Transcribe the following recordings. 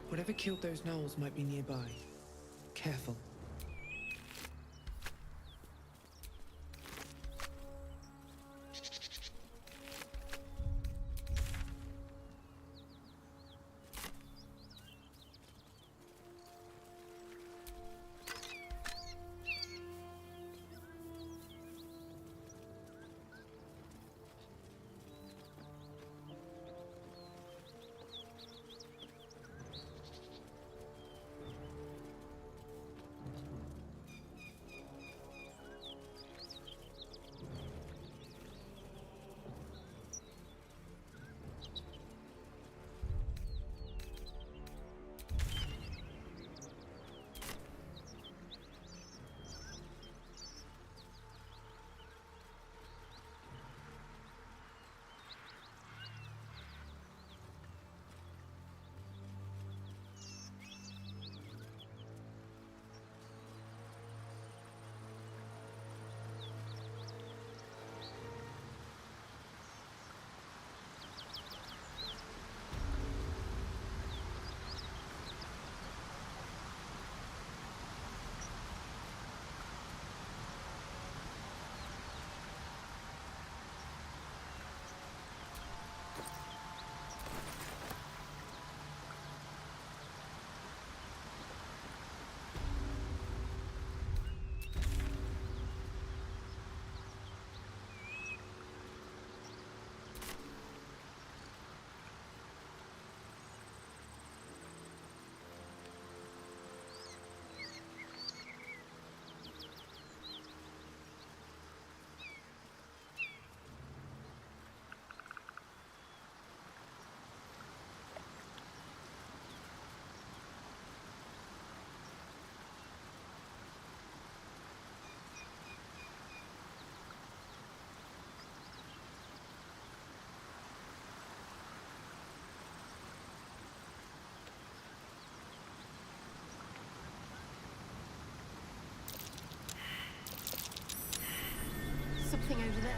Whatever killed those gnolls might be nearby. Careful. Something over there.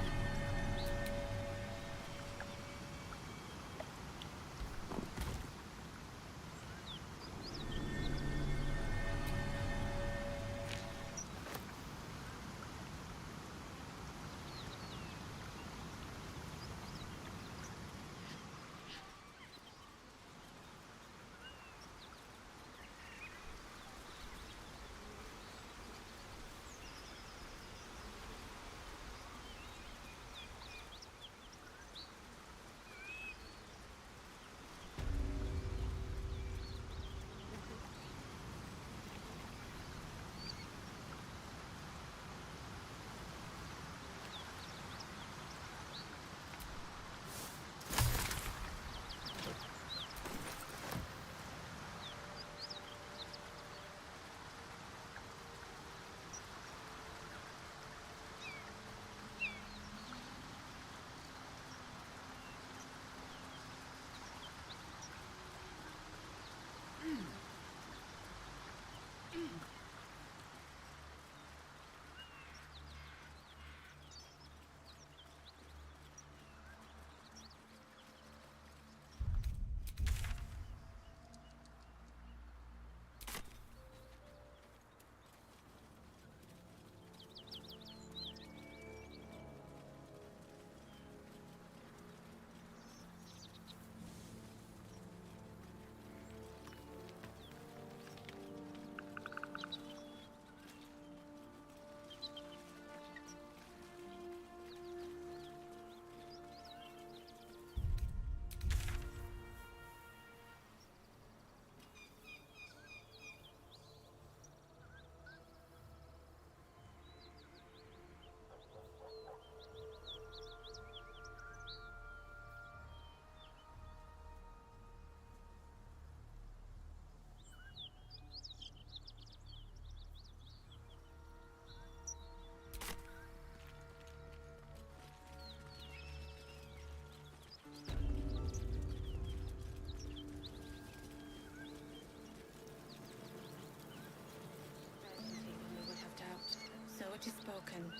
So it is spoken,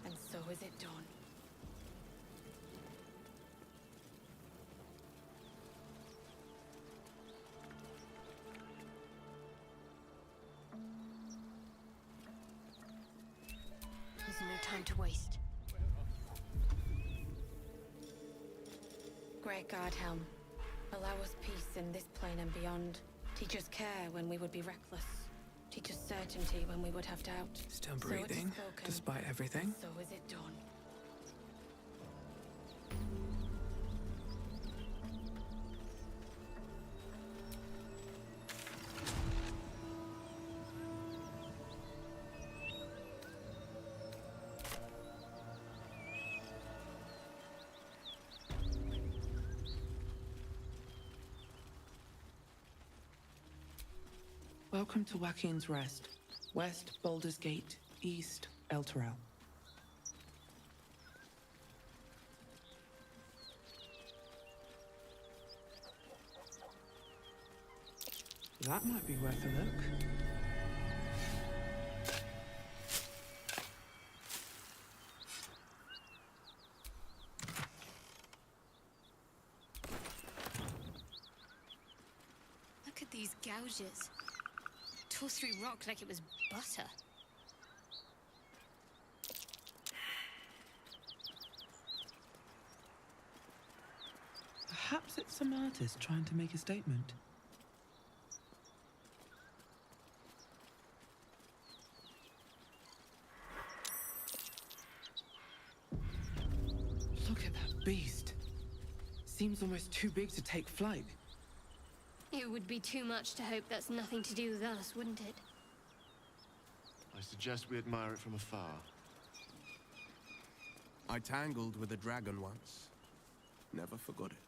and so is it done. go to waste. Great Guardhelm, allow us peace in this plane and beyond. Teach us care when we would be reckless. Teach us certainty when we would have doubt. Still So it is breathing, spoken, despite everything. so is it done. Welcome to Waukeen's Rest. West, Baldur's Gate. East, Elturel. That might be worth a look. Look at these gouges. Tore through rock like it was butter. Perhaps it's some artist trying to make a statement. Look at that beast. Seems almost too big to take flight. It would be too much to hope that's nothing to do with us, wouldn't it? I suggest we admire it from afar. I tangled with a dragon once. Never forgot it.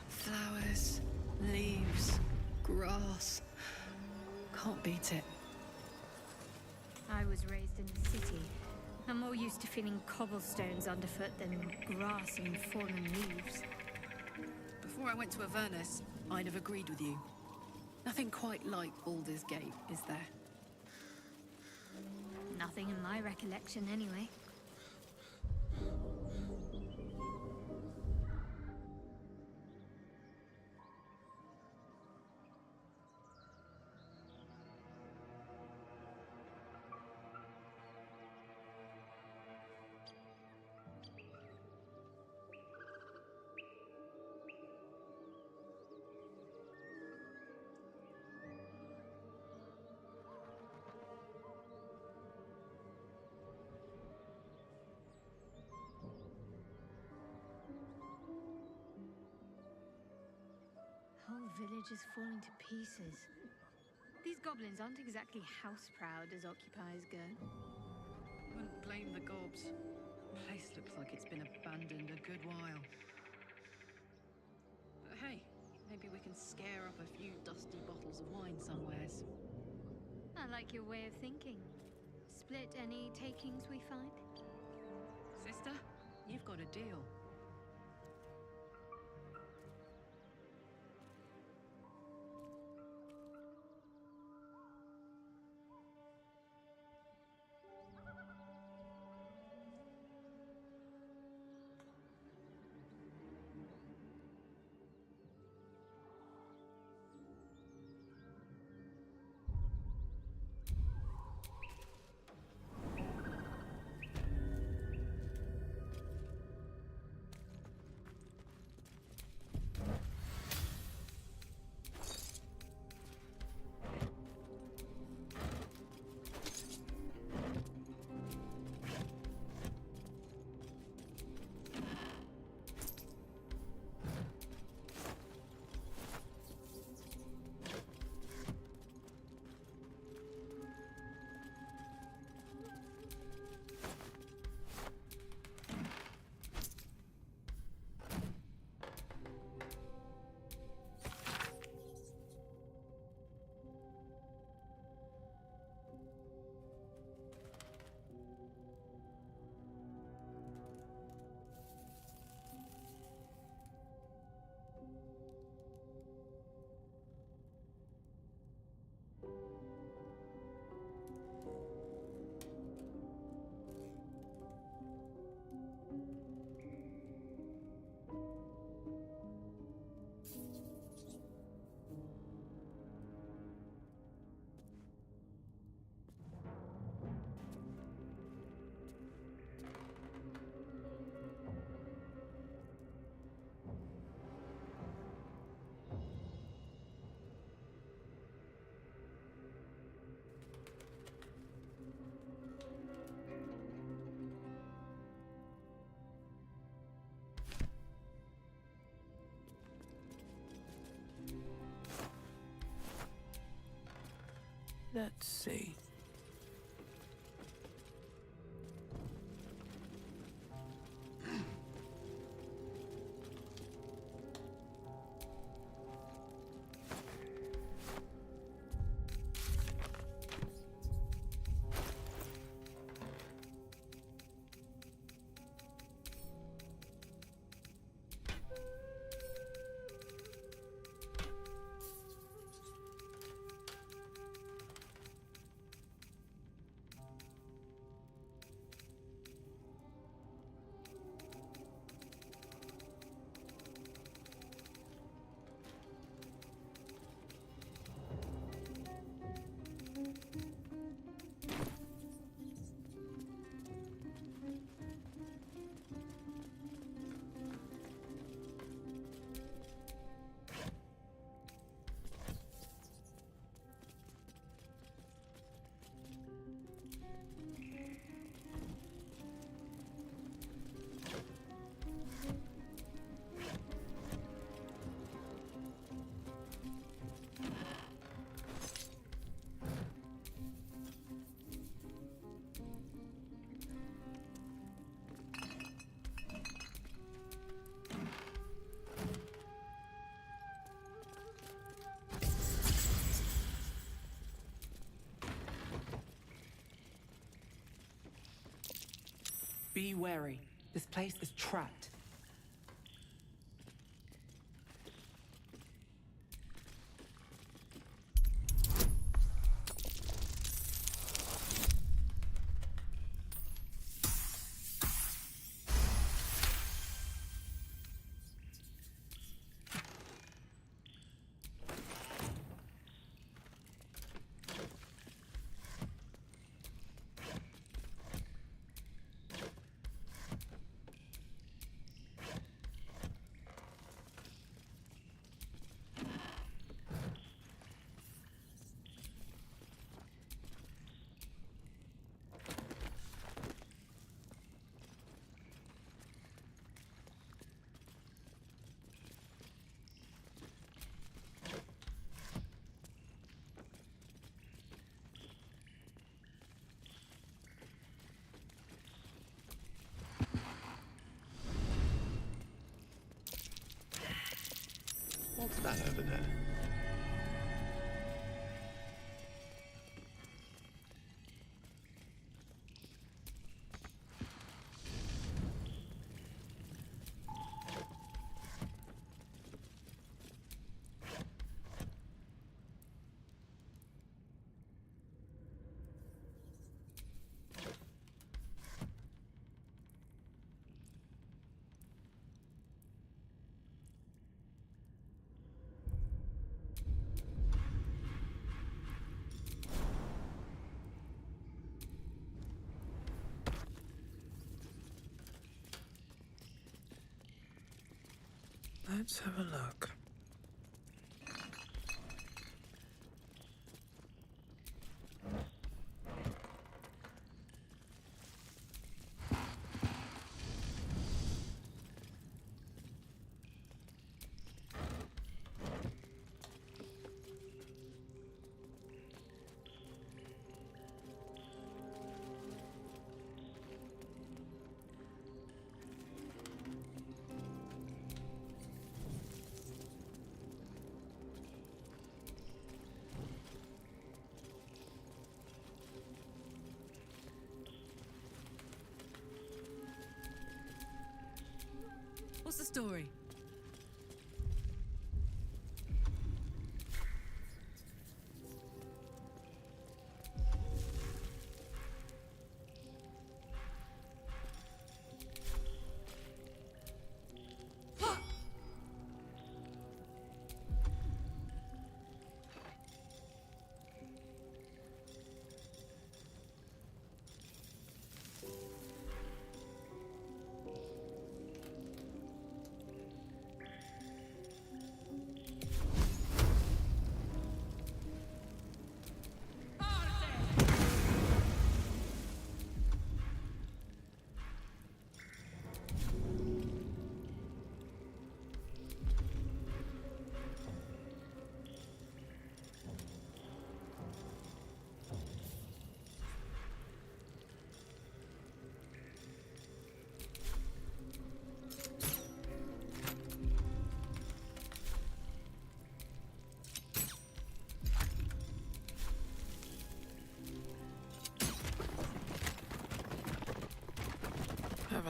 Flowers, leaves, grass. Can't beat it. I was raised in the city. I'm more used to feeling cobblestones underfoot than grass and fallen leaves. Before I went to Avernus, I'd have agreed with you. Nothing quite like Baldur's Gate, is there? Nothing in my recollection, anyway. Whole village is falling to pieces. These goblins aren't exactly house-proud as occupiers go. Wouldn't blame the gobs. Place looks like it's been abandoned a good while. But hey, maybe we can scare up a few dusty bottles of wine somewheres. I like your way of thinking. Split any takings we find? Sister, you've got a deal. Let's see. Be wary. This place is trapped. What's that over there? Let's have a look. What's the story?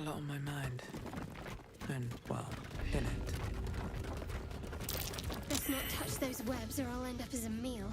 a lot on my mind. And, well, in it. Let's not touch those webs or I'll end up as a meal.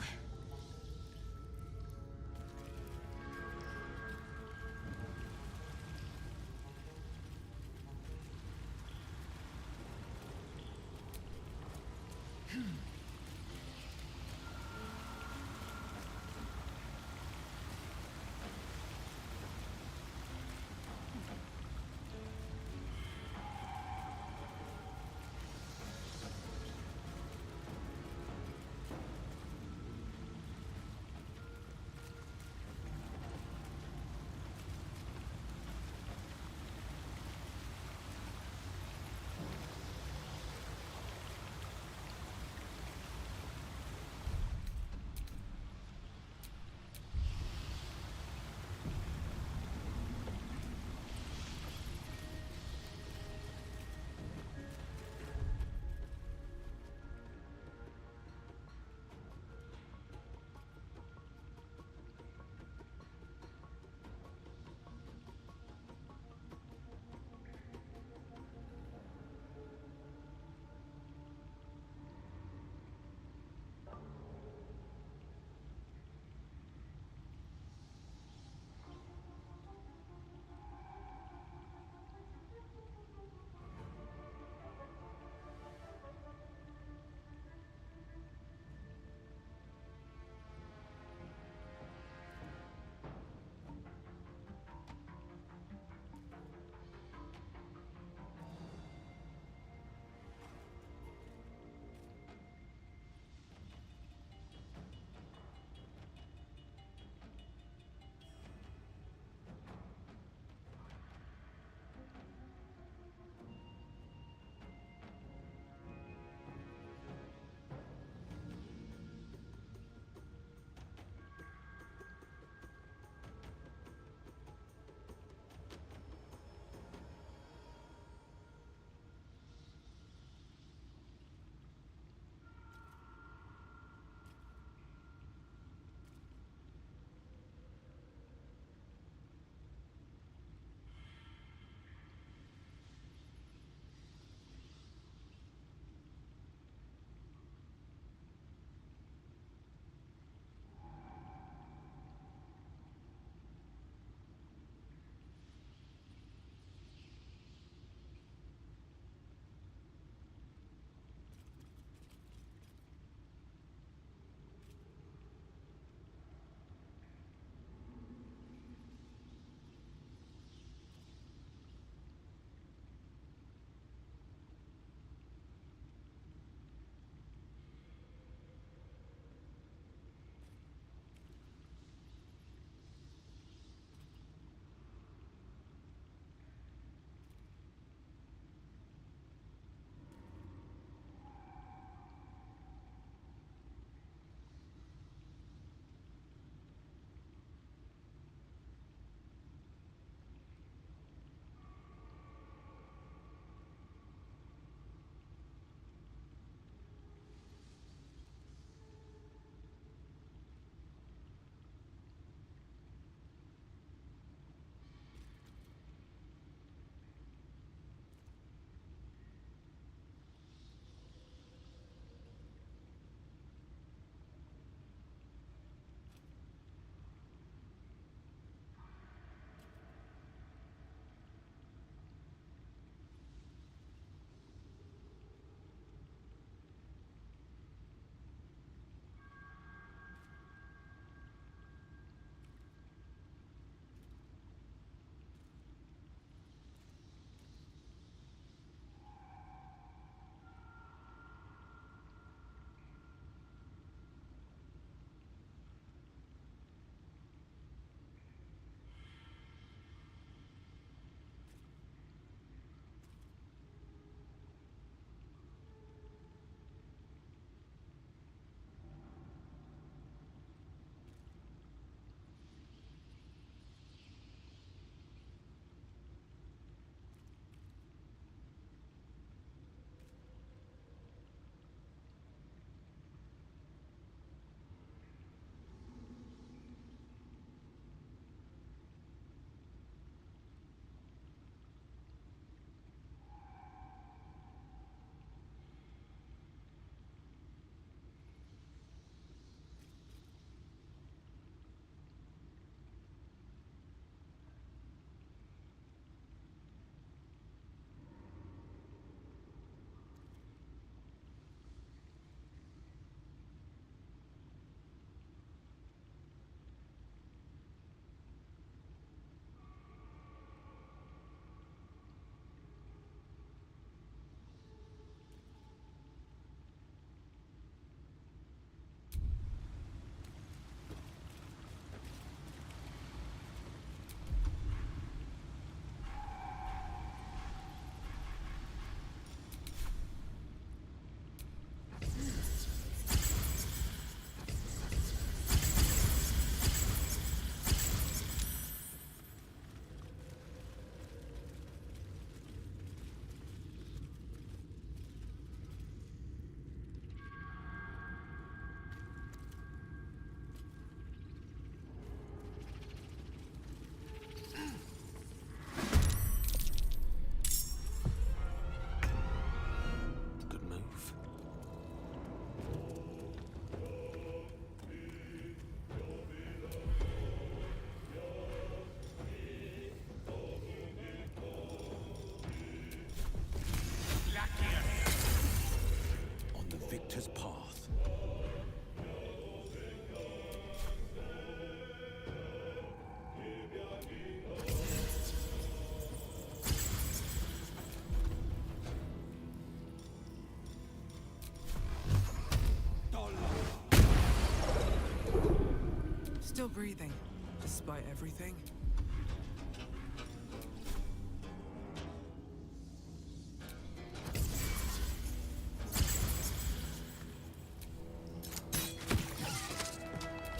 Still breathing, despite everything.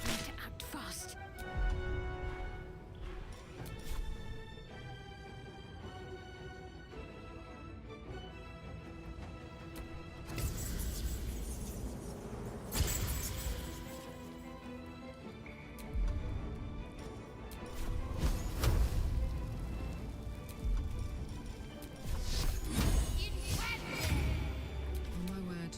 Need to act fast. Oh my word.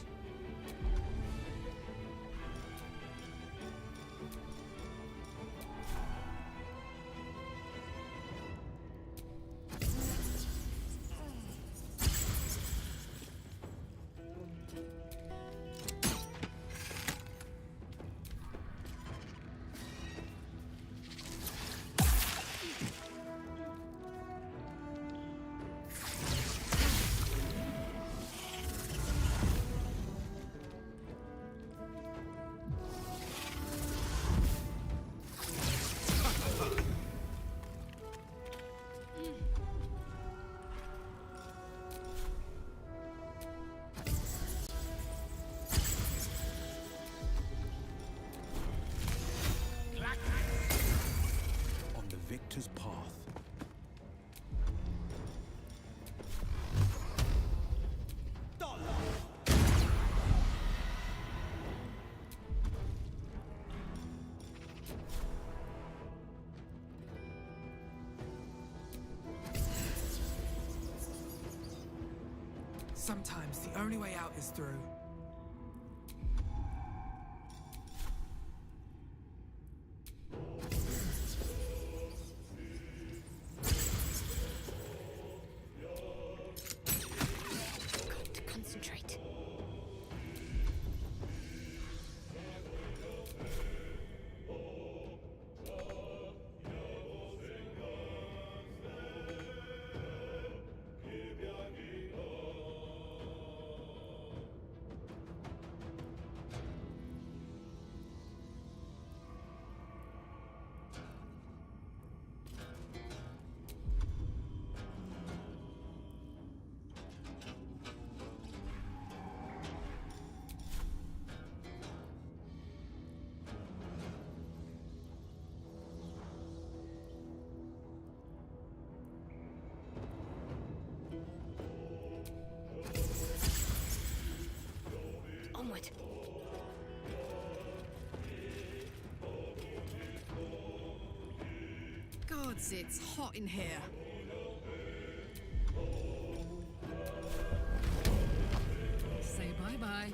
On the victor's path. Sometimes the only way out is through. Got to concentrate. Onward. Gods, it's hot in here. Say bye-bye.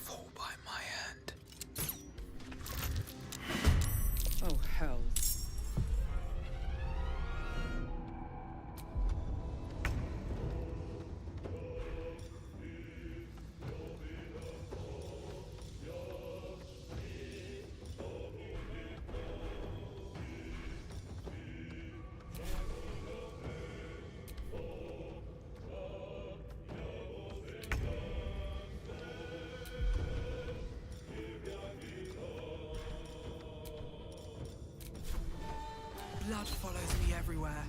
Fall by my hand. Oh, hell. Blood follows me everywhere.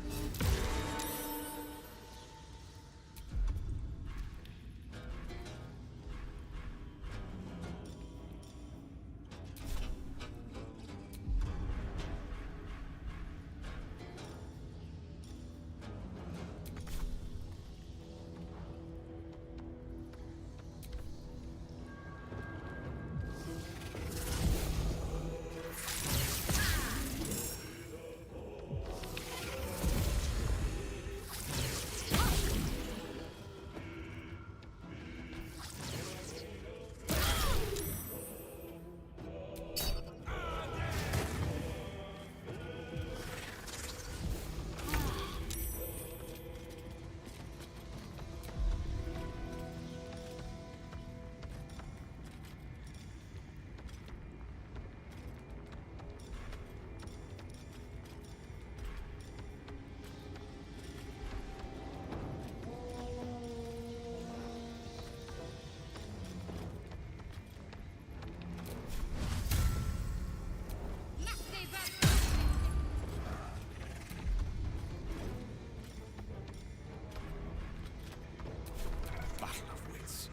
Battle of wits.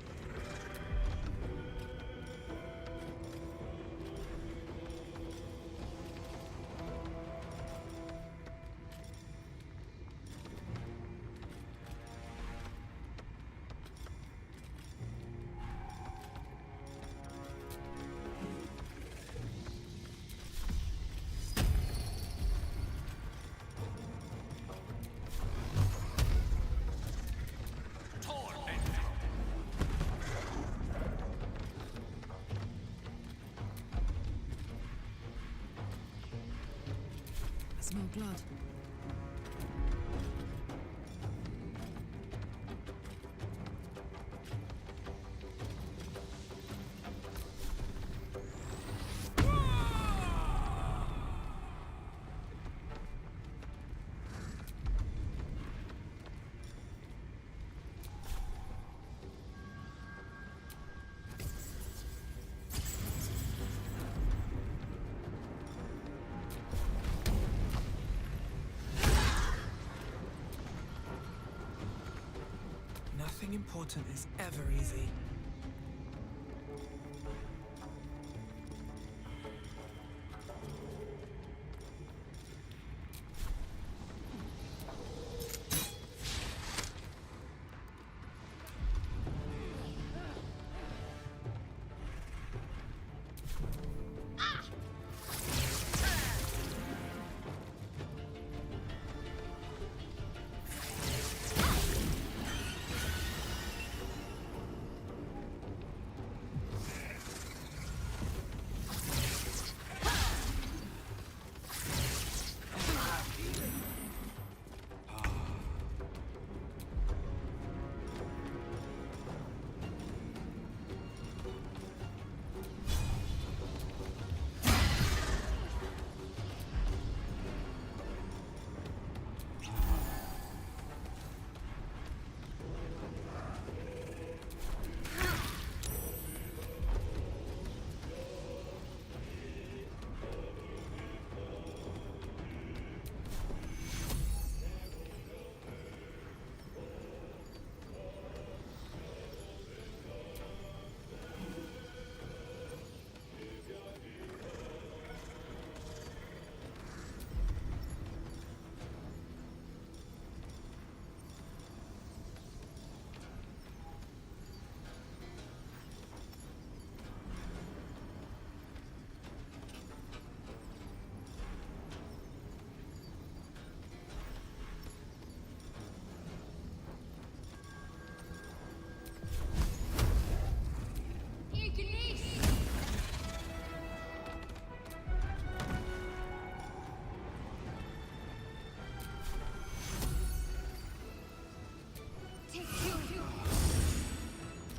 I smell blood. Nothing important is ever easy.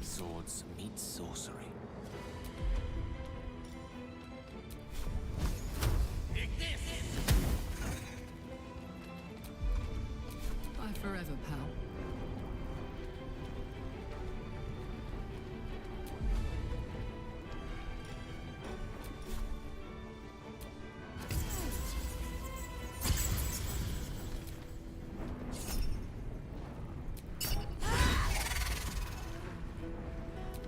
Swords meet sorcery. Bye forever, pal.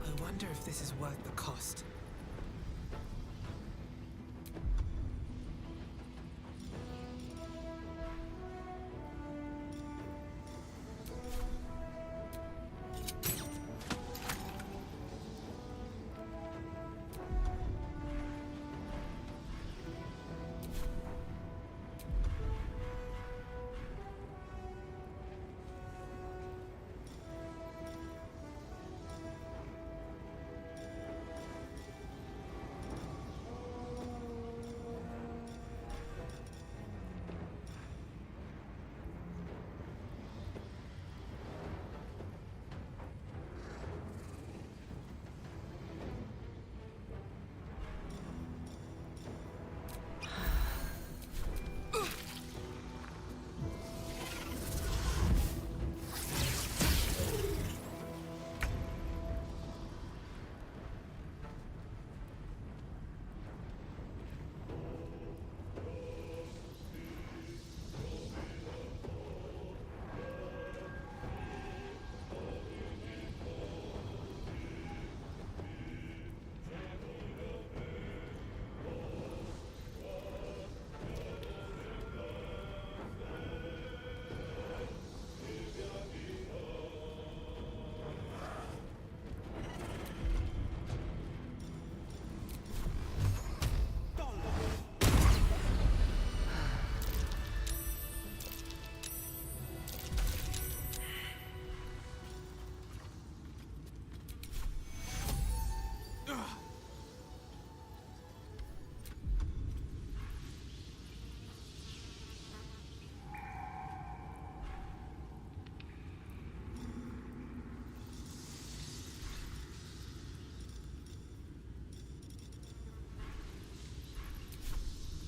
I wonder if this is worth the cost.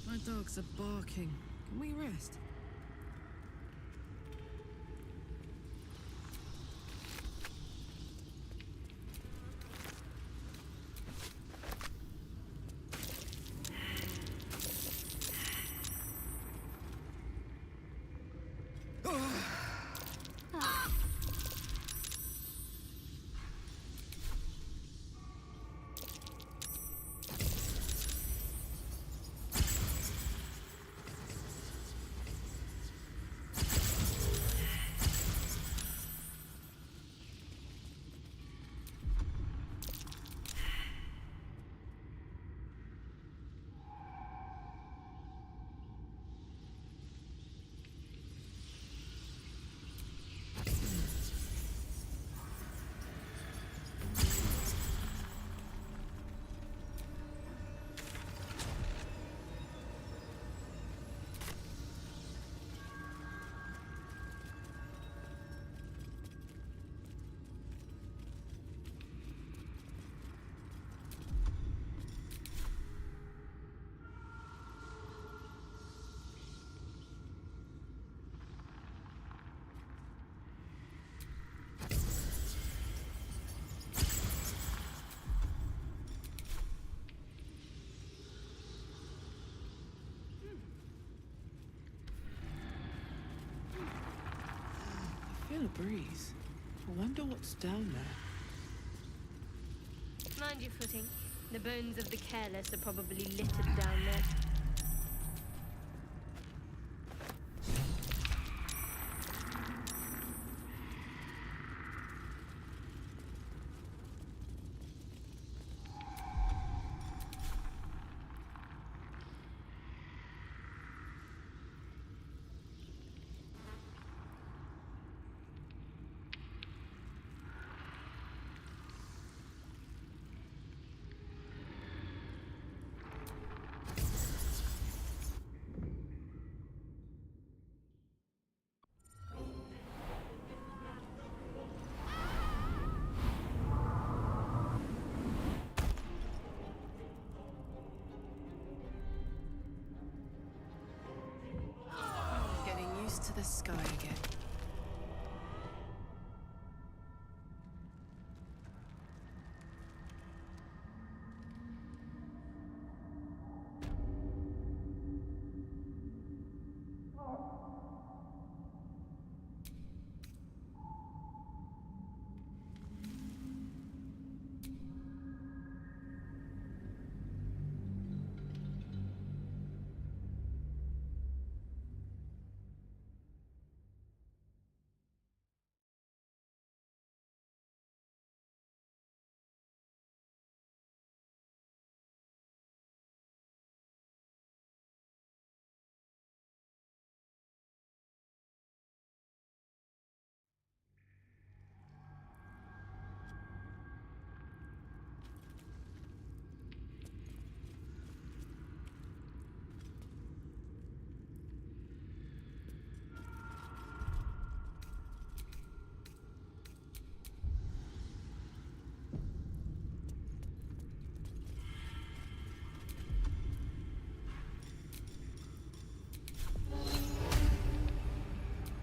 My dogs are barking. Can we rest? breeze. I wonder what's down there. Mind your footing. The bones of the careless are probably littered down there. Getting used to the sky again.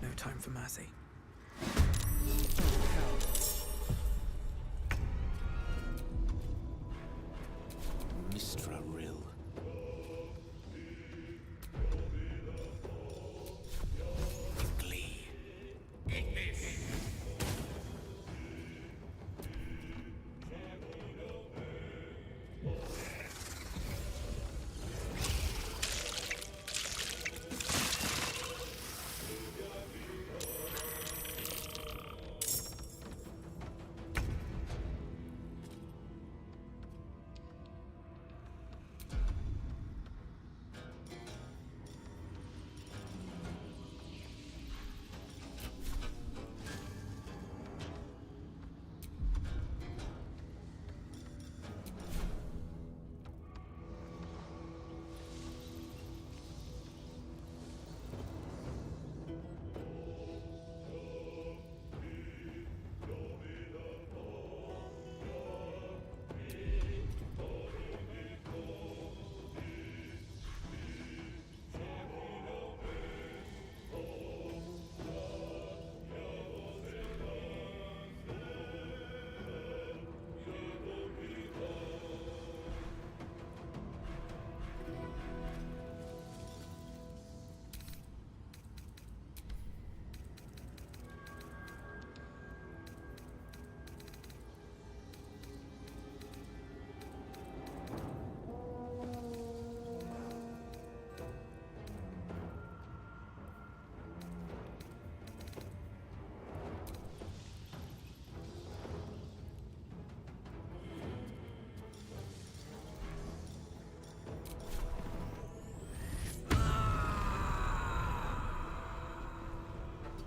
No time for mercy. Mistra Rill. With glee.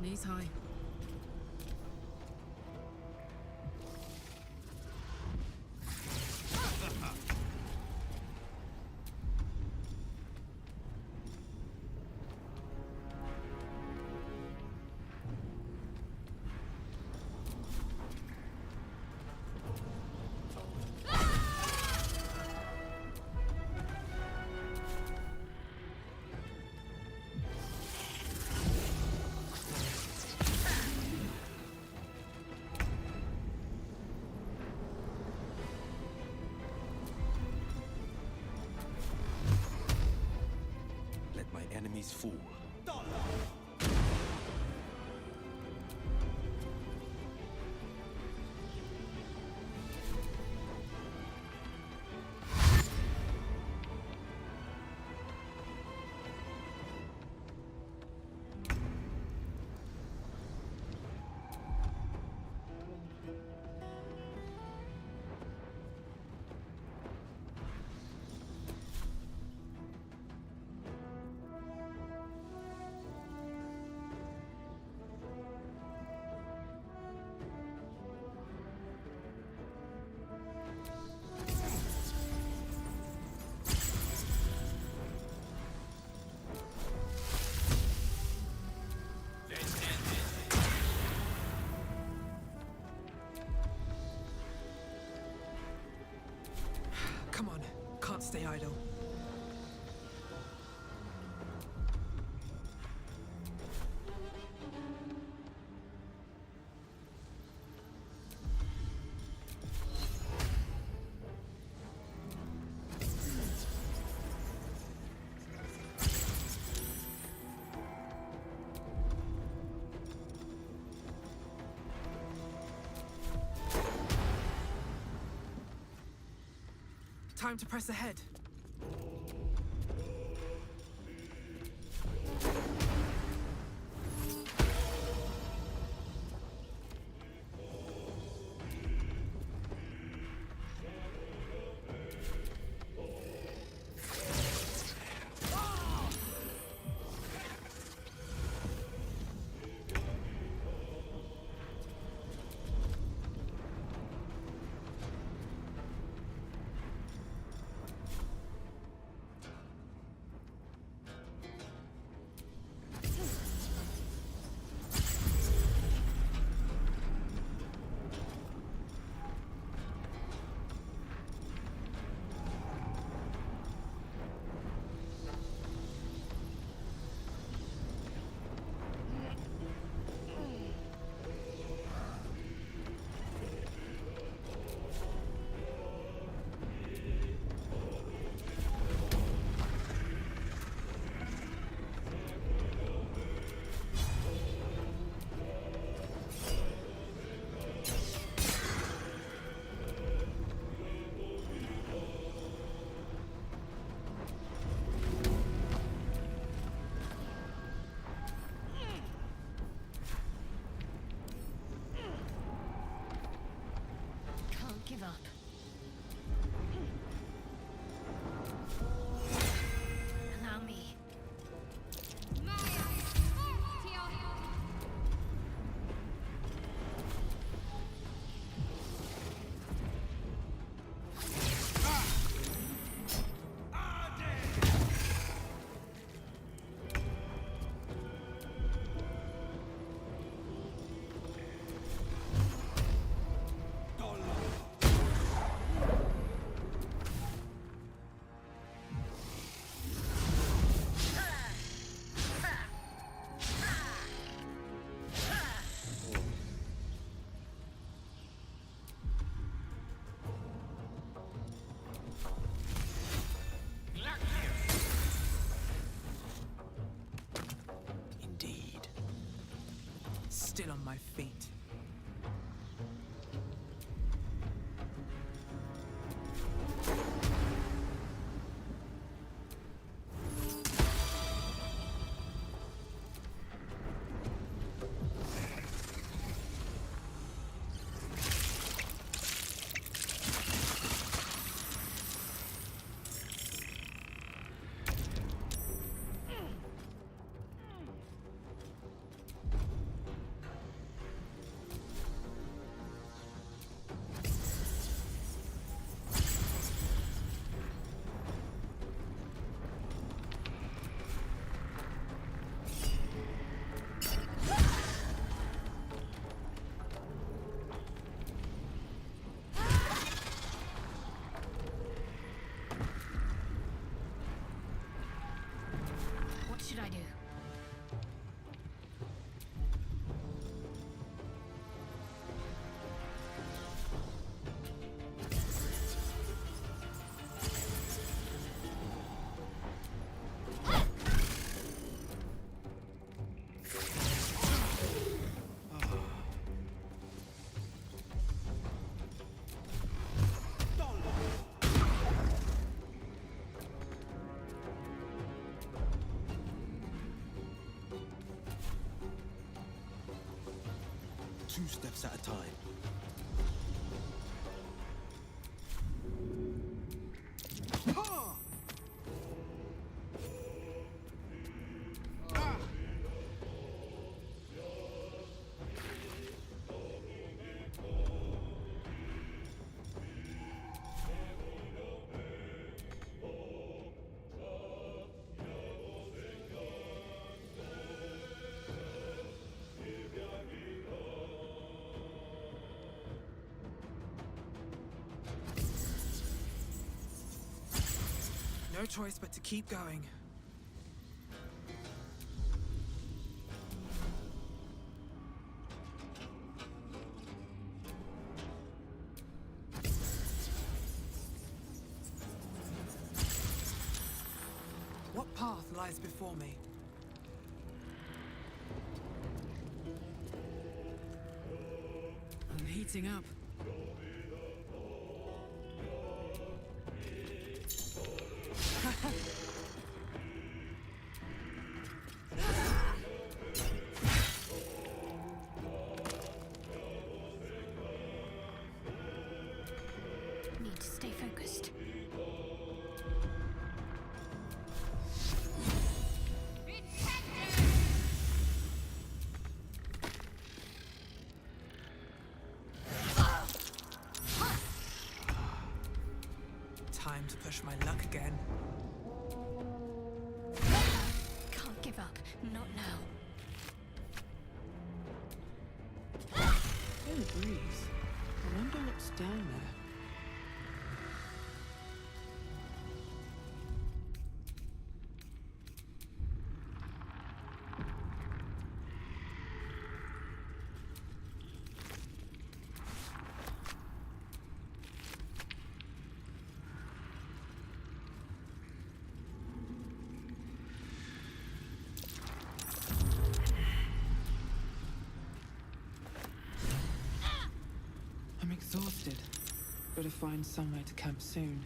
Knees high. Enemies fall. stay idle. Time to press ahead. Give up. Allow me. Indeed. Still on my feet. What should I do? Two steps at a time. No choice but to keep going. What path lies before me? I'm heating up. Need to stay focused. Time to push my luck again. Can't give up. Not now. Feel the breeze. I wonder what's down there. I'm exhausted. Gotta find somewhere to camp soon.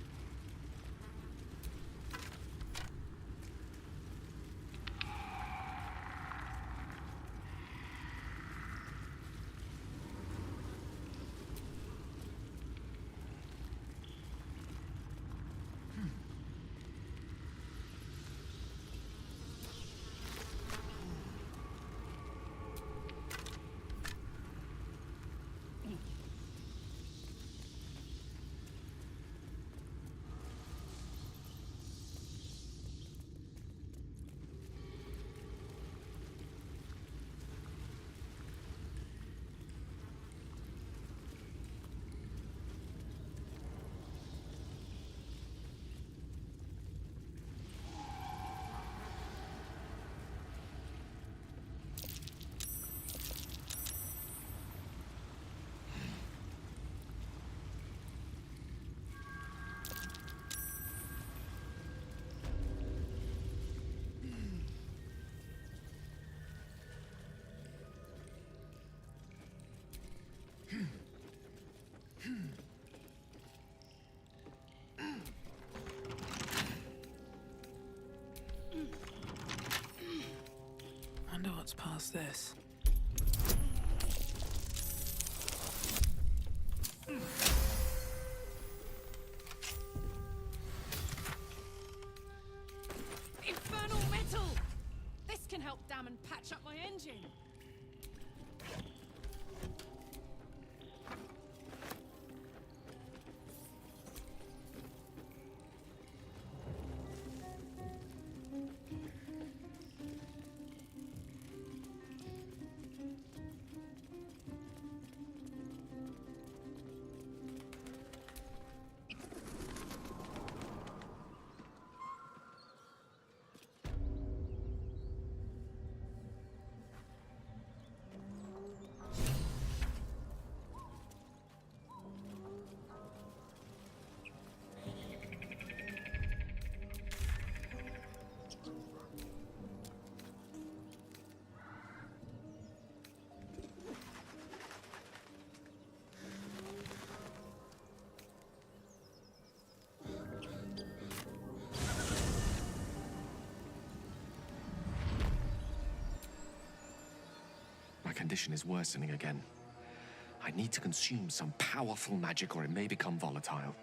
Wonder what's past this. Infernal metal! This can help dam and patch up my engine. My condition is worsening again. I need to consume some powerful magic or it may become volatile.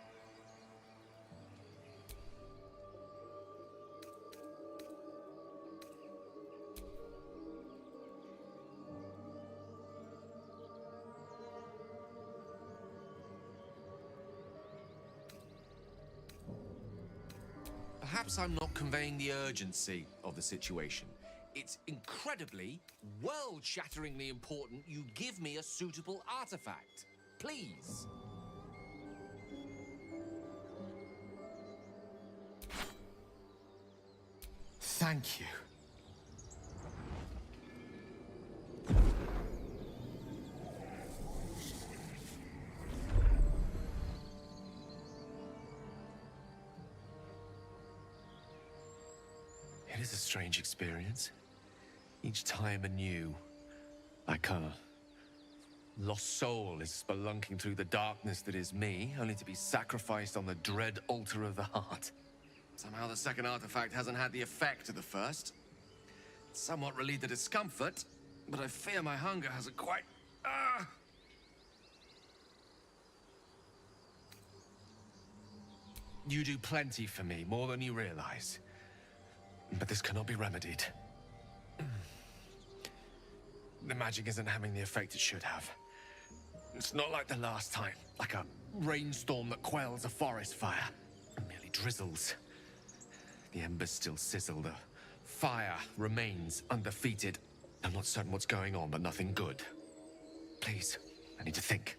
Perhaps I'm not conveying the urgency of the situation. It's incredibly, world-shatteringly important you give me a suitable artifact. Please. Thank you. It is a strange experience. Each time anew, like a lost soul is spelunking through the darkness that is me, only to be sacrificed on the dread altar of the heart. Somehow the second artifact hasn't had the effect of the first. It's somewhat relieved the discomfort, but I fear my hunger hasn't quite... You do plenty for me, more than you realize. But this cannot be remedied. The magic isn't having the effect it should have. It's not like the last time, like a rainstorm that quells a forest fire. It merely drizzles. The embers still sizzle, the fire remains undefeated. I'm not certain what's going on, but nothing good. Please, I need to think.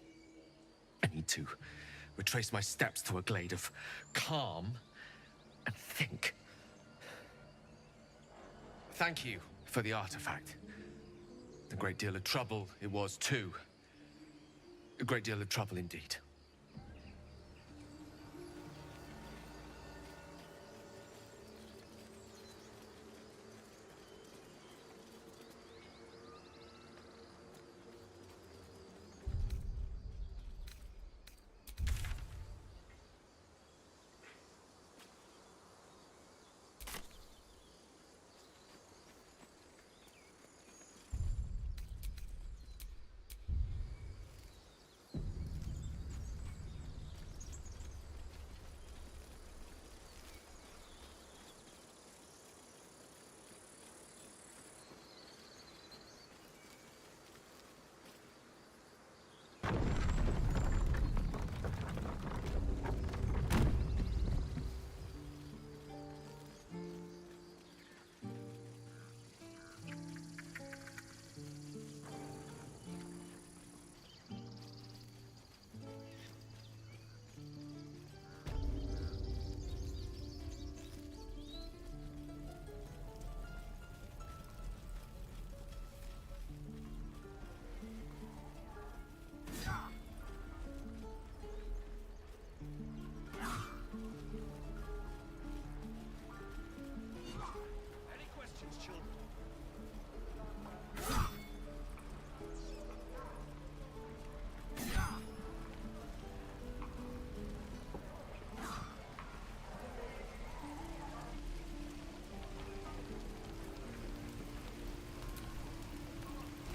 I need to retrace my steps to a glade of calm and think. Thank you for the artifact. A great deal of trouble it was, too. A great deal of trouble indeed.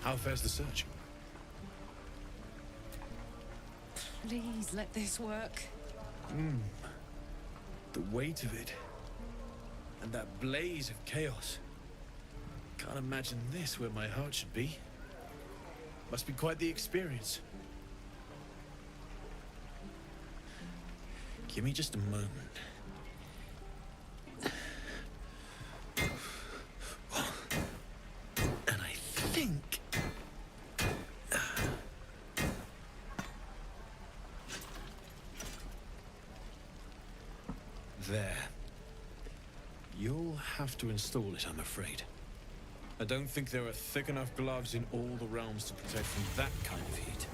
How fares the search? Please let this work. The weight of it. And that blaze of chaos. Can't imagine this where my heart should be. Must be quite the experience. Give me just a moment. And I think... There. You'll have to install it, I'm afraid. I don't think there are thick enough gloves in all the realms to protect from that kind of heat.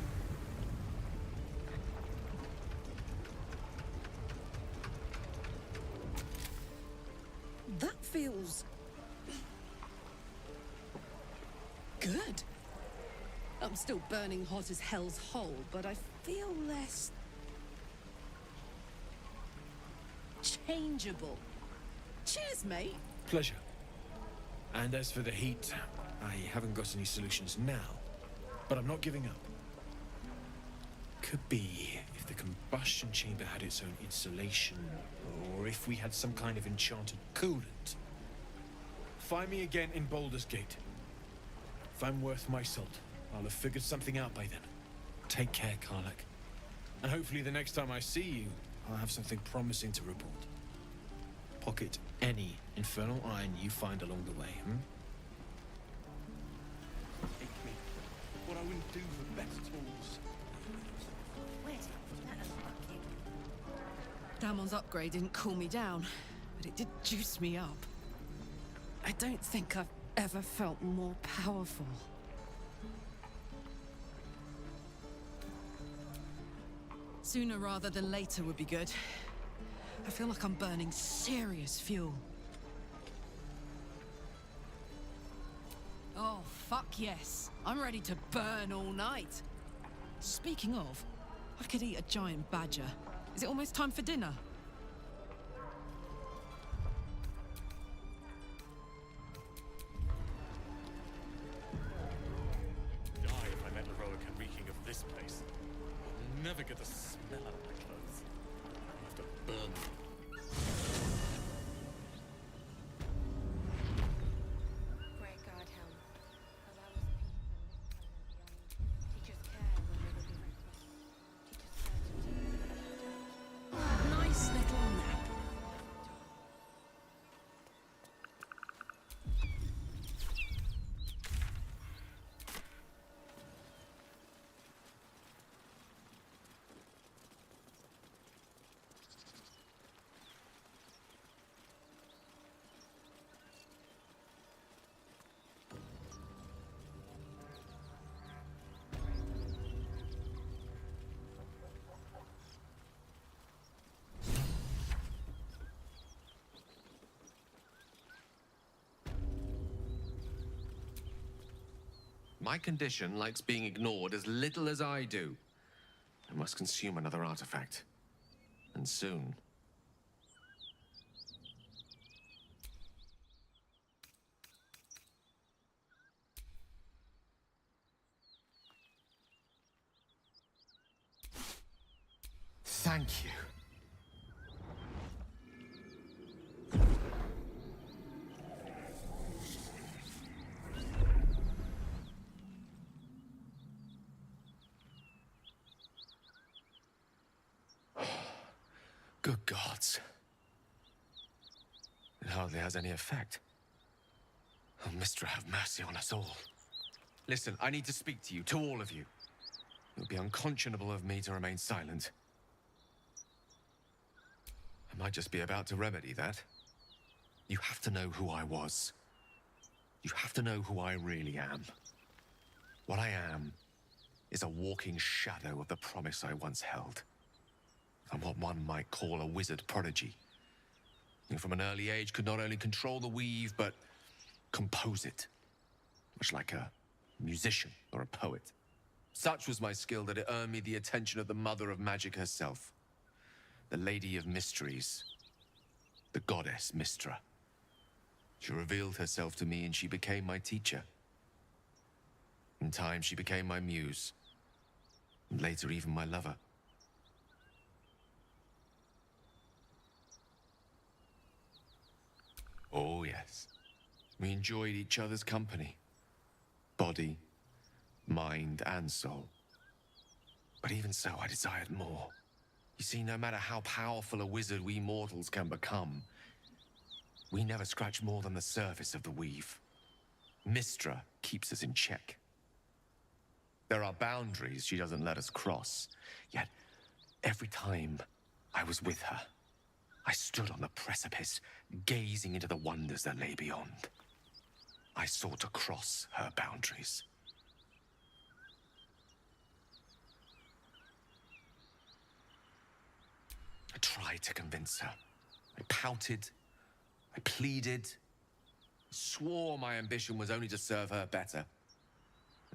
That feels... good. I'm still burning hot as hell's hole, but I feel less... changeable. Cheers, mate. Pleasure. And as for the heat, I haven't got any solutions now, but I'm not giving up. Could be if the combustion chamber had its own insulation, or if we had some kind of enchanted coolant. Find me again in Baldur's Gate. If I'm worth my salt, I'll have figured something out by then. Take care, Karlach. And hopefully the next time I see you, I'll have something promising to report. Pocket any infernal iron you find along the way, What I wouldn't do for better tools. Damon's upgrade didn't cool me down, but it did juice me up. I don't think I've ever felt more powerful. Sooner rather than later would be good. I feel like I'm burning serious fuel. Oh, fuck yes. I'm ready to burn all night. Speaking of, I could eat a giant badger. Is it almost time for dinner? Die if I met heroic and reeking of this place. I'll never get the smell out of my clothes. I'll have to burn them. Great God, Helm. Allow us peace in this plane and beyond. Teach us care when we would be reckless. Teach us certainty when we would have doubt. Nice little nap. My condition likes being ignored as little as I do. I must consume another artifact. And soon. Thank you. Good gods. It hardly has any effect. Oh, Mistra, have mercy on us all. Listen, I need to speak to you, to all of you. It would be unconscionable of me to remain silent. I might just be about to remedy that. You have to know who I was. You have to know who I really am. What I am is a walking shadow of the promise I once held. I'm what one might call a wizard prodigy. Who from an early age could not only control the weave, but compose it. Much like a musician or a poet. Such was my skill that it earned me the attention of the mother of magic herself. The Lady of Mysteries. The goddess Mistra. She revealed herself to me and she became my teacher. In time, she became my muse. And later, even my lover. Oh, yes. We enjoyed each other's company. Body, mind, and soul. But even so, I desired more. You see, no matter how powerful a wizard we mortals can become, we never scratch more than the surface of the weave. Mistra keeps us in check. There are boundaries she doesn't let us cross. Yet, every time I was with her, I stood on the precipice, gazing into the wonders that lay beyond. I sought to cross her boundaries. I tried to convince her. I pouted. I pleaded. Swore my ambition was only to serve her better.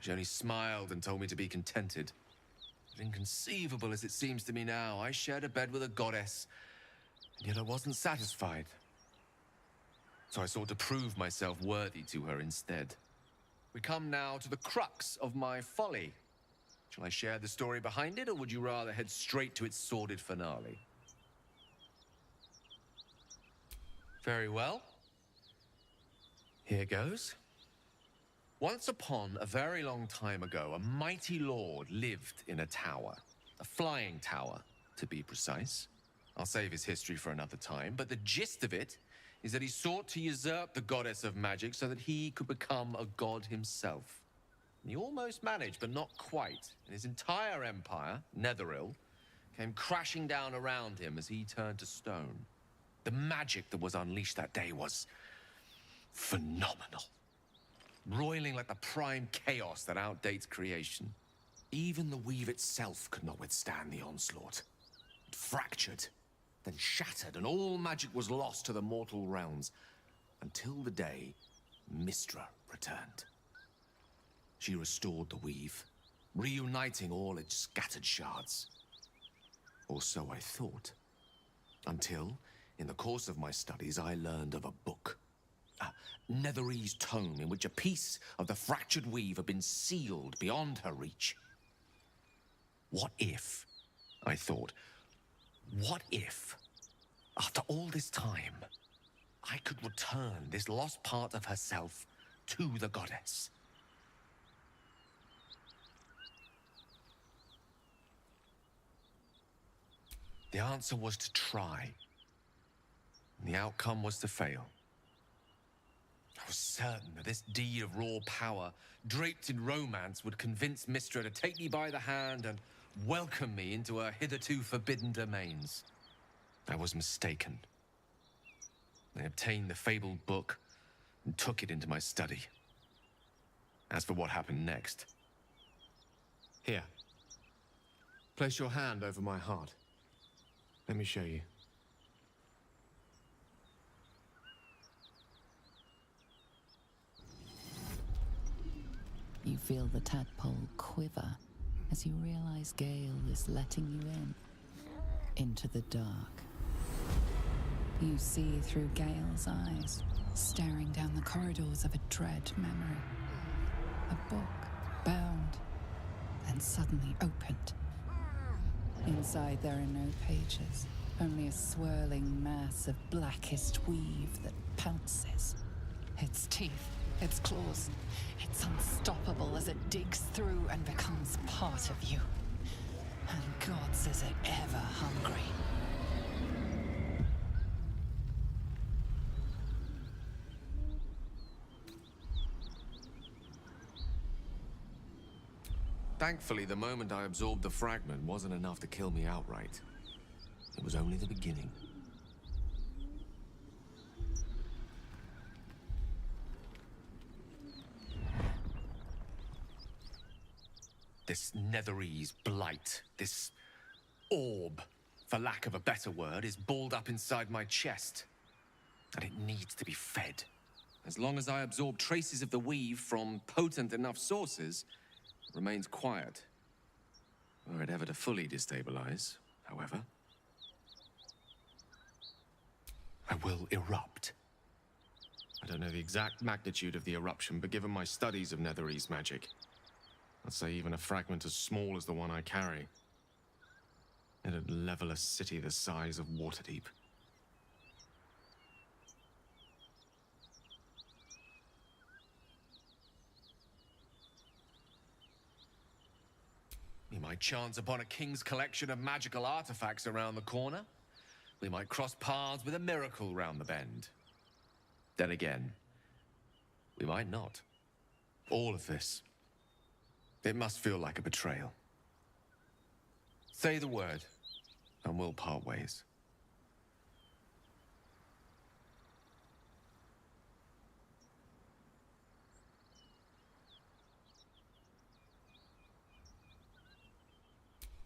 She only smiled and told me to be contented. But inconceivable as it seems to me now, I shared a bed with a goddess, and yet I wasn't satisfied. So I sought to prove myself worthy to her instead. We come now to the crux of my folly. Shall I share the story behind it, or would you rather head straight to its sordid finale? Very well. Here goes. Once upon a very long time ago, a mighty lord lived in a tower. A flying tower, to be precise. I'll save his history for another time, but the gist of it is that he sought to usurp the goddess of magic so that he could become a god himself. And he almost managed, but not quite. And his entire empire, Netheril, came crashing down around him as he turned to stone. The magic that was unleashed that day was phenomenal. Roiling like the prime chaos that outdates creation. Even the weave itself could not withstand the onslaught. It fractured, then shattered, and all magic was lost to the mortal realms, until the day Mystra returned. She restored the weave, reuniting all its scattered shards. Or so I thought. Until, in the course of my studies, I learned of a book. A Netherese tome in which a piece of the fractured weave had been sealed beyond her reach. What if, I thought, what if, after all this time, I could return this lost part of herself to the goddess? The answer was to try. And the outcome was to fail. I was certain that this deed of raw power, draped in romance, would convince Mystra to take me by the hand and welcome me into her hitherto forbidden domains. I was mistaken. I obtained the fabled book and took it into my study. As for what happened next... Here. Place your hand over my heart. Let me show you. You feel the tadpole quiver as you realize Gale is letting you into the dark. You see through Gale's eyes, staring down the corridors of a dread memory. A book, bound, and suddenly opened. Inside there are no pages, only a swirling mass of blackest weave that pounces. Its teeth, its claws, it's unstoppable as it digs through and becomes part of you. And gods, is it ever hungry. Thankfully, the moment I absorbed the fragment wasn't enough to kill me outright. It was only the beginning. This Netherese blight, this orb, for lack of a better word, is balled up inside my chest. And it needs to be fed. As long as I absorb traces of the weave from potent enough sources, it remains quiet. Were it ever to fully destabilize, however, I will erupt. I don't know the exact magnitude of the eruption, but given my studies of Netherese magic, I'd say even a fragment as small as the one I carry, it'd level a city the size of Waterdeep. We might chance upon a king's collection of magical artifacts around the corner. We might cross paths with a miracle round the bend. Then again, we might not. All of this, it must feel like a betrayal. Say the word, and we'll part ways.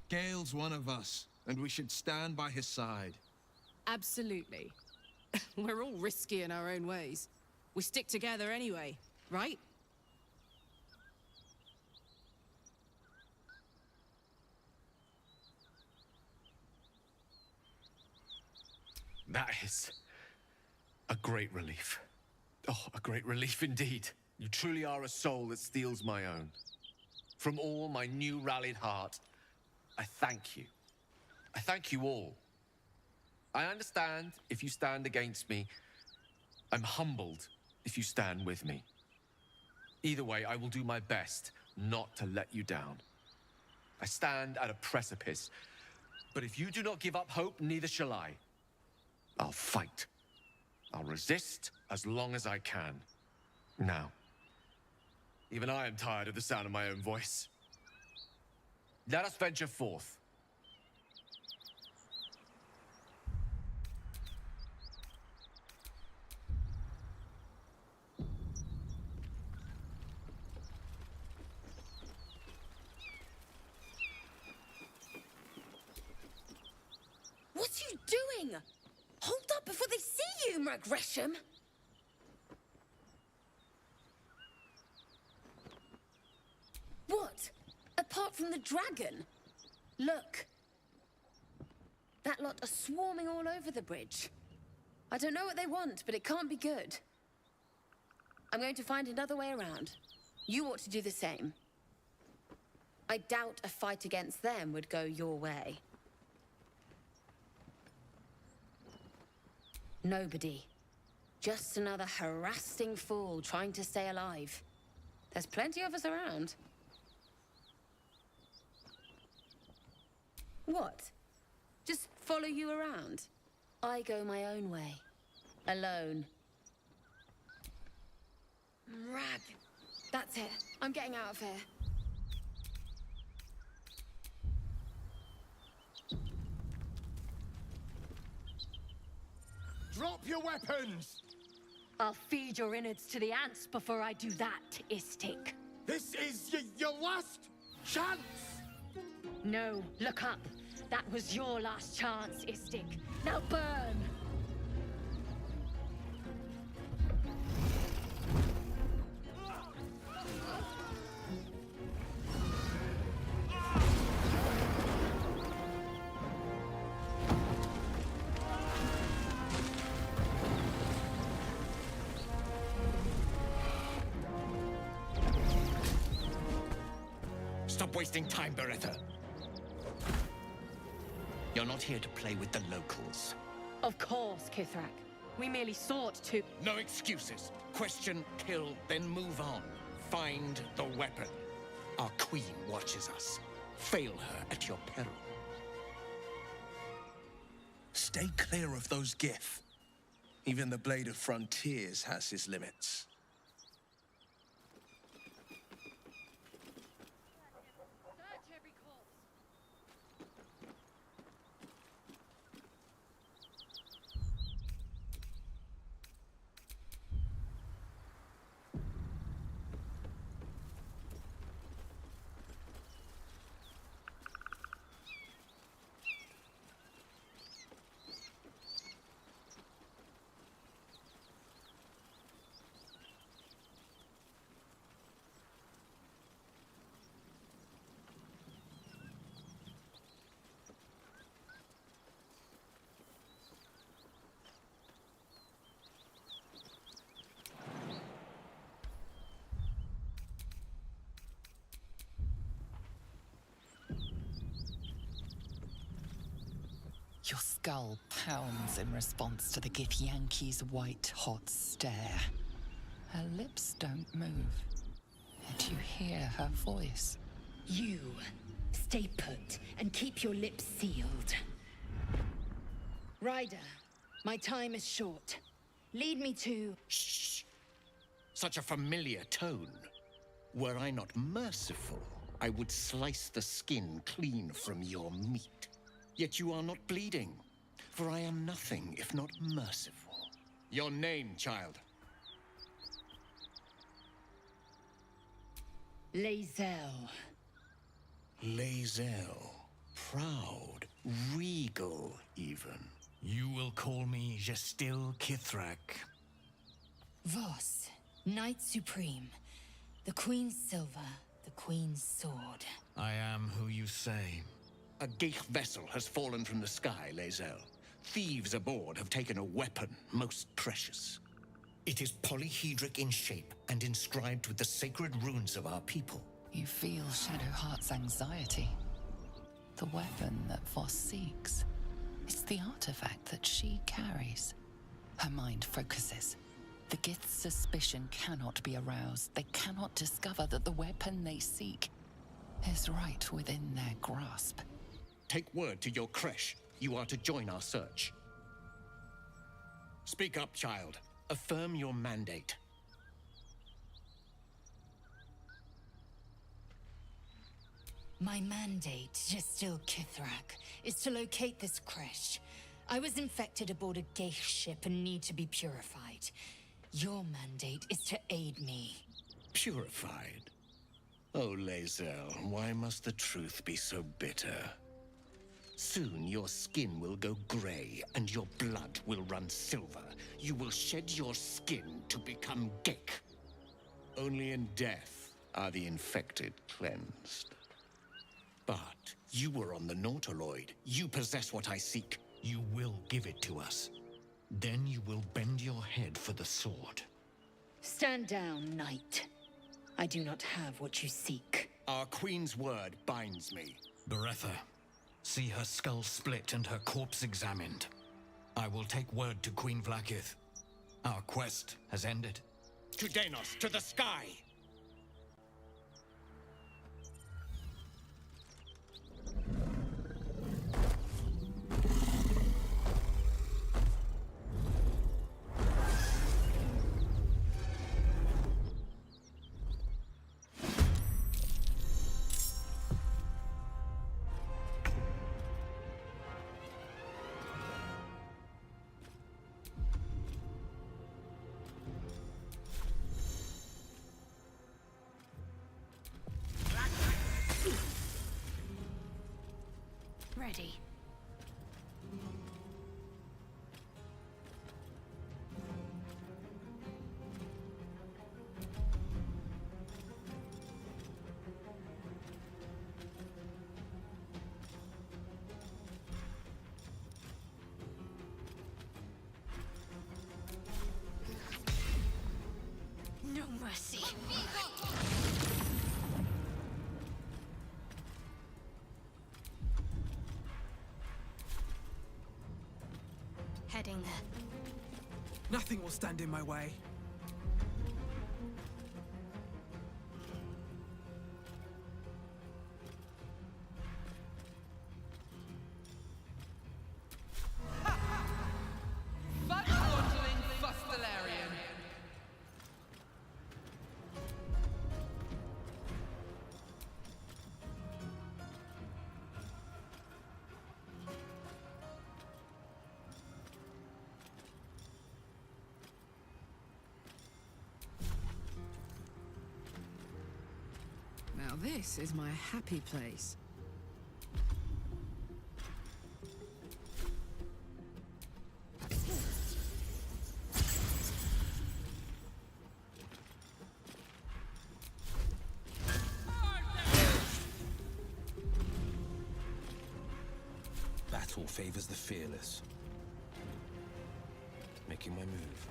Gale's one of us, and we should stand by his side. Absolutely. We're all risky in our own ways. We stick together anyway, right? That is a great relief. Oh, a great relief indeed. You truly are a soul that steals my own. From all my new rallied heart, I thank you. I thank you all. I understand if you stand against me. I'm humbled if you stand with me. Either way, I will do my best not to let you down. I stand at a precipice, but if you do not give up hope, neither shall I. I'll fight. I'll resist as long as I can. Now, even I am tired of the sound of my own voice. Let us venture forth. doing? Hold up before they see you, Mag Gresham! What? Apart from the dragon? Look. That lot are swarming all over the bridge. I don't know what they want, but it can't be good. I'm going to find another way around. You ought to do the same. I doubt a fight against them would go your way. Nobody. Just another harassing fool trying to stay alive. There's plenty of us around. What? Just follow you around? I go my own way. Alone. Rag. That's it. I'm getting out of here. Drop your weapons! I'll feed your innards to the ants before I do that, Istik. This is your last chance! No, look up. That was your last chance, Istik. Now burn! Stop wasting time, Beretta. You're not here to play with the locals. Of course, Kithrak. We merely sought to... No excuses. Question, kill, then move on. Find the weapon. Our queen watches us. Fail her at your peril. Stay clear of those Gith. Even the Blade of Frontiers has its limits. Your skull pounds in response to the Githyanki's white-hot stare. Her lips don't move, yet you hear her voice. You, stay put and keep your lips sealed. Ryder, my time is short. Lead me to... Shh! Such a familiar tone. Were I not merciful, I would slice the skin clean from your meat. Yet you are not bleeding, for I am nothing if not merciful. Your name, child? Lae'zel. Lae'zel. Proud, regal, even. You will call me Gestil Kithrak. Voss, Knight Supreme. The Queen's silver, the Queen's sword. I am who you say. A Geich vessel has fallen from the sky, Lae'zel. Thieves aboard have taken a weapon most precious. It is polyhedric in shape and inscribed with the sacred runes of our people. You feel Shadowheart's anxiety. The weapon that Voss seeks. It's the artifact that she carries. Her mind focuses. The Gith's suspicion cannot be aroused. They cannot discover that the weapon they seek is right within their grasp. Take word to your creche. You are to join our search. Speak up, child. Affirm your mandate. My mandate, Gestil Kithrak, is to locate this creche. I was infected aboard a Geich ship and need to be purified. Your mandate is to aid me. Purified? Oh, Lae'zel, why must the truth be so bitter? Soon your skin will go grey and your blood will run silver. You will shed your skin to become Gek. Only in death are the infected cleansed. But you were on the Nautiloid. You possess what I seek. You will give it to us. Then you will bend your head for the sword. Stand down, knight. I do not have what you seek. Our queen's word binds me. Beretha, see her skull split and her corpse examined. I will take word to Queen Vlaakith. Our quest has ended. To Denos, to the sky! Ready. No mercy. Heading there. Nothing will stand in my way. Now this is my happy place. Battle favors the fearless. Making my move.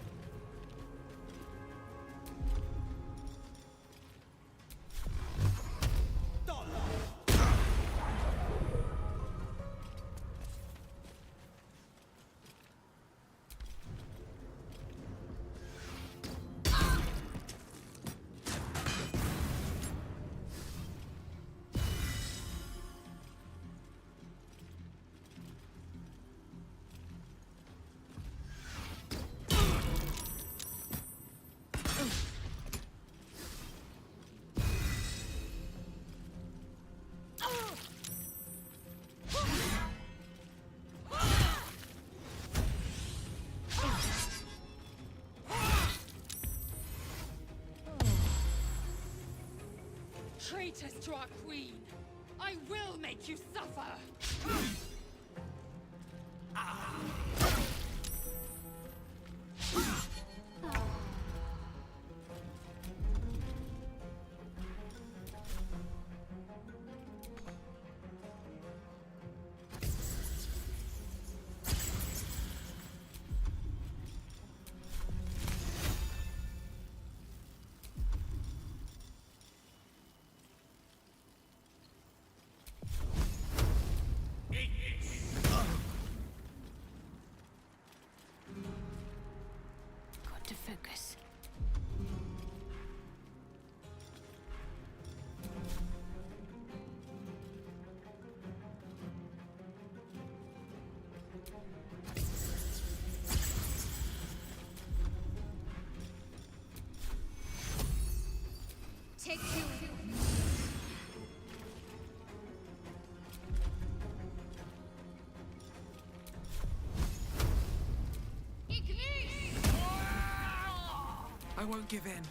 Traitors to our queen! I will make you suffer! Got to focus. Take you! I won't give in.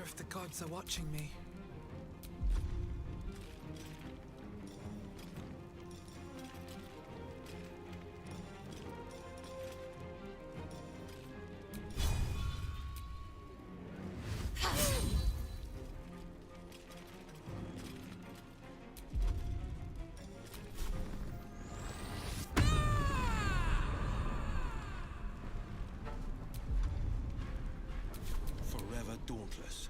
wonder if the gods are watching me. Forever dauntless.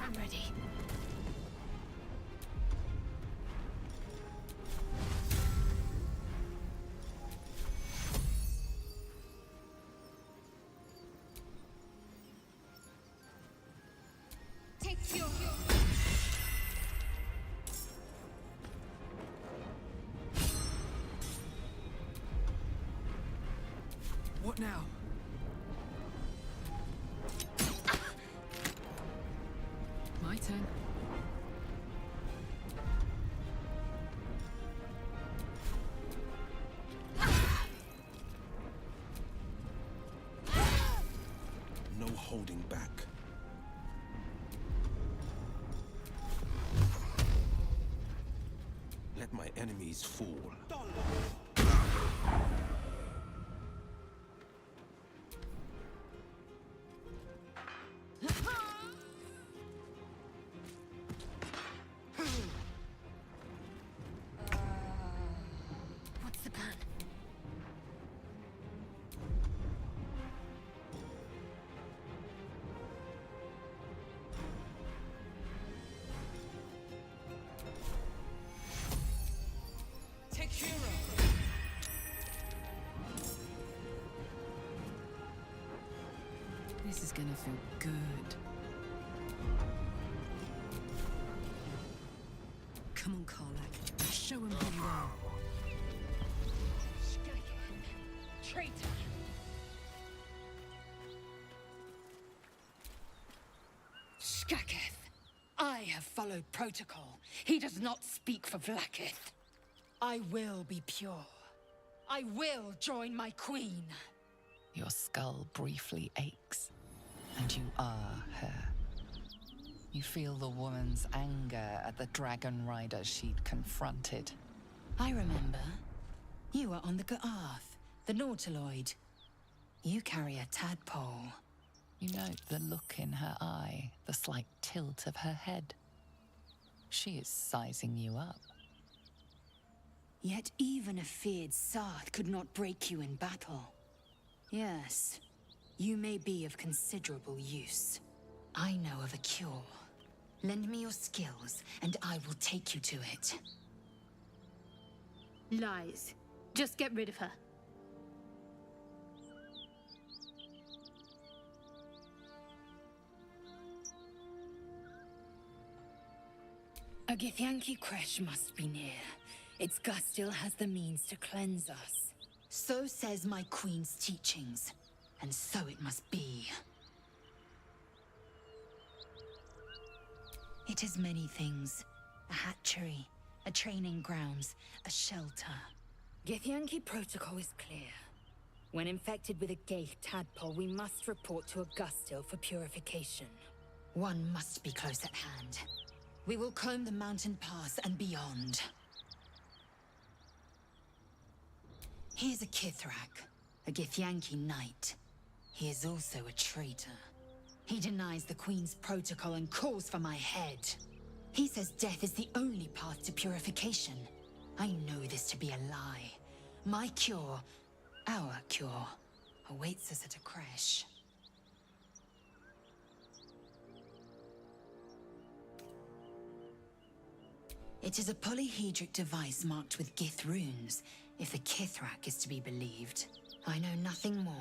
I'm ready. Take your... What now? My turn. No holding back. Let my enemies fall. What's the plan? Take hero. This is gonna feel good. Come on, Karlach. Show him who you are. Traitor! Skaketh, I have followed protocol. He does not speak for Vlaakith. I will be pure. I will join my queen. Your skull briefly aches, and you are her. You feel the woman's anger at the dragon rider she'd confronted. I remember. You were on the Ga'arth, the Nautiloid. You carry a tadpole. You note the look in her eye, the slight tilt of her head. She is sizing you up. Yet even a feared Sarth could not break you in battle. Yes, you may be of considerable use. I know of a cure. Lend me your skills, and I will take you to it. Lies. Just get rid of her. A Githyanki Kresh must be near. Its gust still has the means to cleanse us. So says my queen's teachings, and so it must be. It is many things. A hatchery, a training grounds, a shelter. Githyanki protocol is clear. When infected with a Gaith tadpole, we must report to Augustil for purification. One must be close at hand. We will comb the mountain pass and beyond. Here's a Kithrak, a Githyanki knight. He is also a traitor. He denies the Queen's protocol and calls for my head. He says death is the only path to purification. I know this to be a lie. My cure, our cure, awaits us at a creche. It is a polyhedric device marked with Gith runes, if the Kithrak is to be believed. I know nothing more.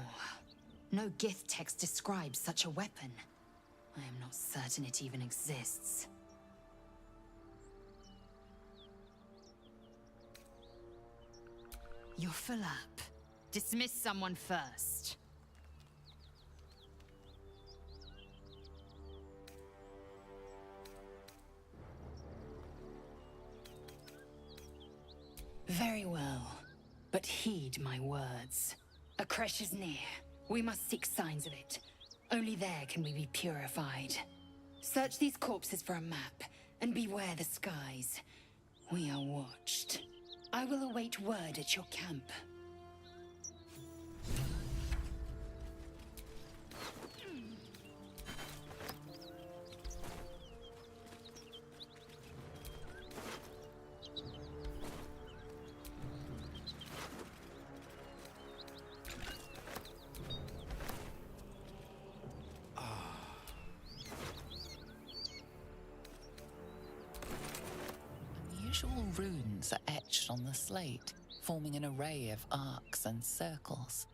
No Gith text describes such a weapon. I am not certain it even exists. You're full up. Dismiss someone first. Very well, but heed my words. A creche is near. We must seek signs of it. Only there can we be purified. Search these corpses for a map, and beware the skies. We are watched. I will await word at your camp. Unusual runes are etched on the slate, forming an array of arcs and circles.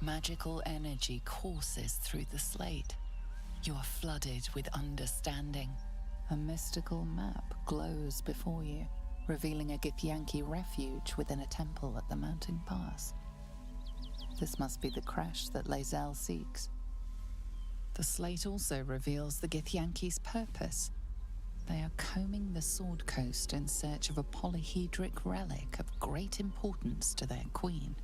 Magical energy courses through the slate. You are flooded with understanding. A mystical map glows before you, revealing a Githyanki refuge within a temple at the mountain pass. This must be the creche that Lae'zel seeks. The slate also reveals the Githyanki's purpose. They are combing the Sword Coast in search of a polyhedric relic of great importance to their queen.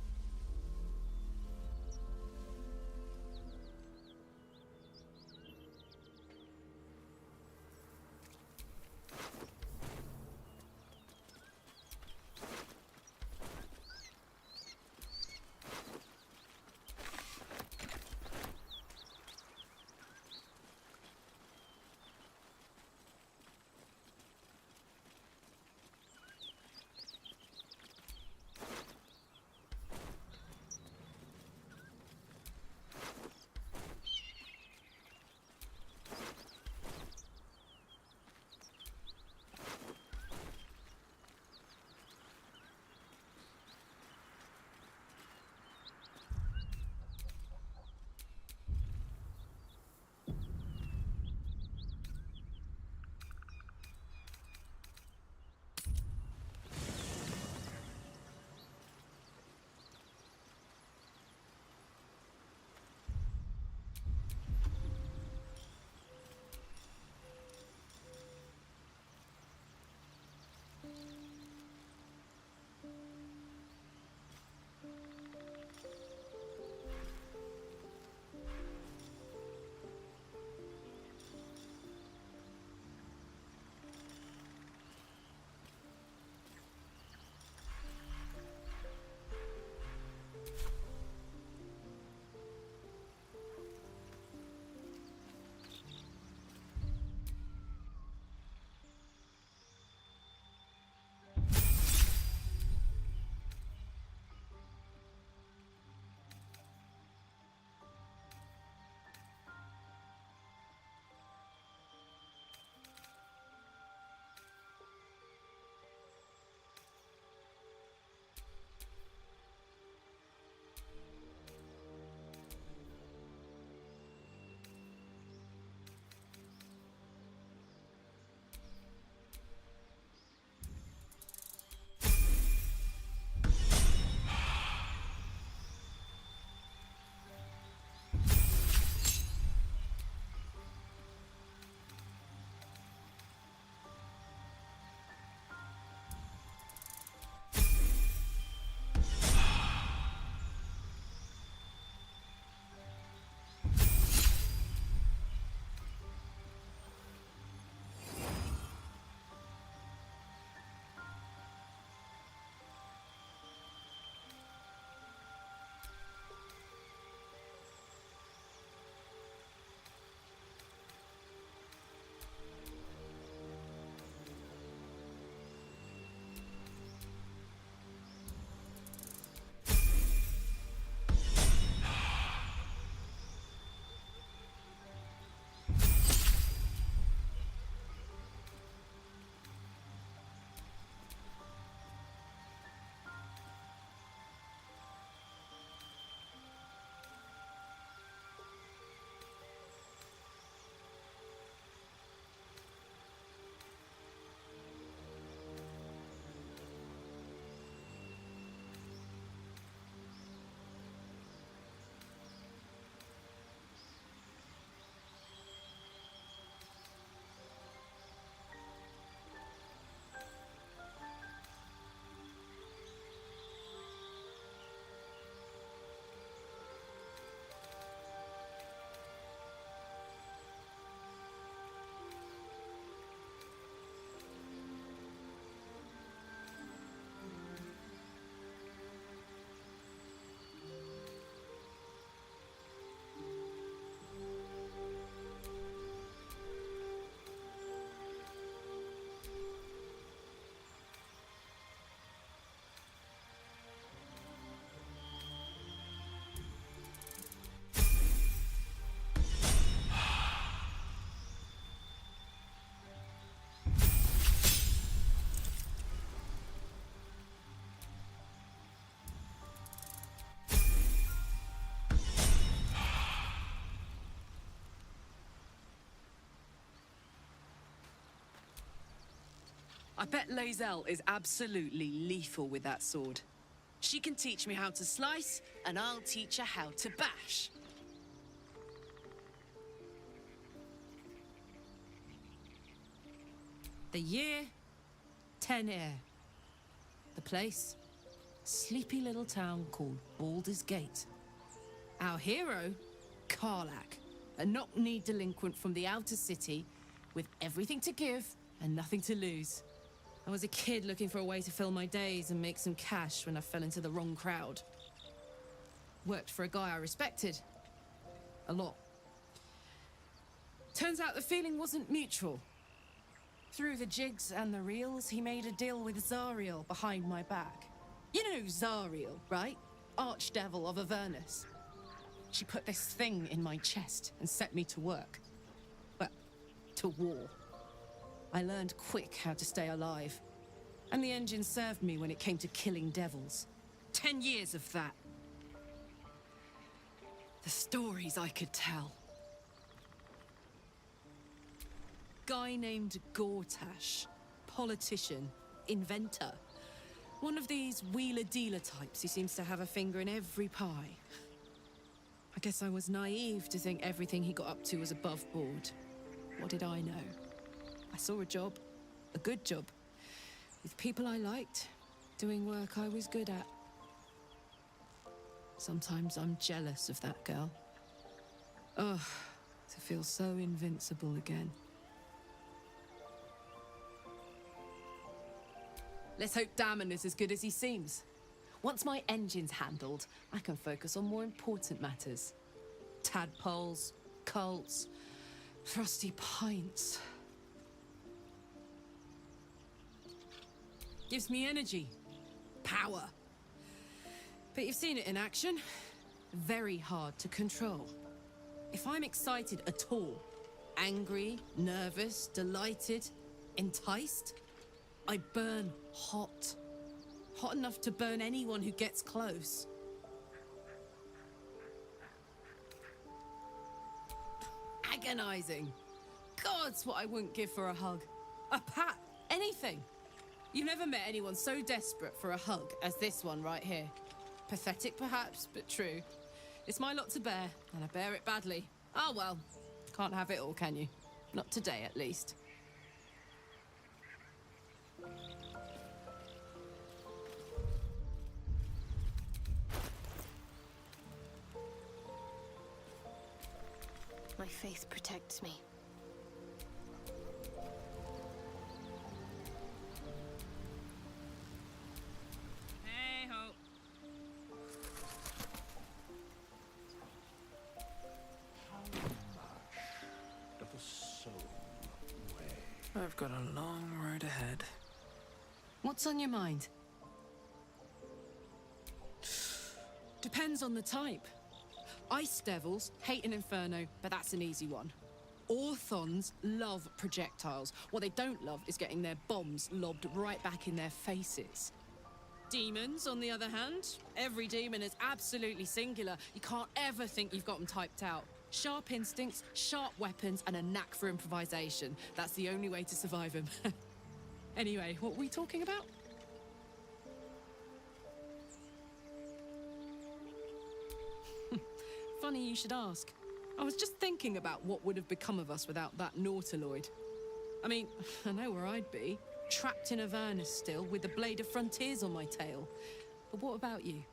I bet Lae'zel is absolutely lethal with that sword. She can teach me how to slice, and I'll teach her how to bash. The year, 10 Air. The place, sleepy little town called Baldur's Gate. Our hero, Karlach, a knock-kneed delinquent from the outer city with everything to give and nothing to lose. I was a kid looking for a way to fill my days and make some cash when I fell into the wrong crowd. Worked for a guy I respected. A lot. Turns out the feeling wasn't mutual. Through the jigs and the reels, he made a deal with Zariel behind my back. You know Zariel, right? Archdevil of Avernus. She put this thing in my chest and set me to work. Well, to war. I learned quick how to stay alive. And the engine served me when it came to killing devils. 10 years of that. The stories I could tell. Guy named Gortash. Politician. Inventor. One of these wheeler-dealer types who seems to have a finger in every pie. I guess I was naive to think everything he got up to was above board. What did I know? I saw a job. A good job. With people I liked. Doing work I was good at. Sometimes I'm jealous of that girl. Ugh, to feel so invincible again. Let's hope Damon is as good as he seems. Once my engine's handled, I can focus on more important matters. Tadpoles, cults, frosty pints. Gives me energy, power. But you've seen it in action. Very hard to control. If I'm excited at all, angry, nervous, delighted, enticed, I burn hot. Hot enough to burn anyone who gets close. Agonizing. God's what I wouldn't give for a hug. A pat, anything. You've never met anyone so desperate for a hug as this one right here. Pathetic perhaps, but true. It's my lot to bear, and I bear it badly. Oh well, can't have it all, can you? Not today, at least. My faith protects me. Hey ho. Of a soul way. I've got a long road ahead. What's on your mind? Depends on the type. Ice devils hate an inferno, but that's an easy one. Orthons love projectiles. What they don't love is getting their bombs lobbed right back in their faces. Demons, on the other hand, every demon is absolutely singular. You can't ever think you've got them typed out. Sharp instincts, sharp weapons, and a knack for improvisation. That's the only way to survive them. Anyway, what were we talking about? Funny you should ask. I was just thinking about what would have become of us without that Nautiloid. I mean, I know where I'd be. Trapped in Avernus still, with the Blade of Frontiers on my tail. But what about you?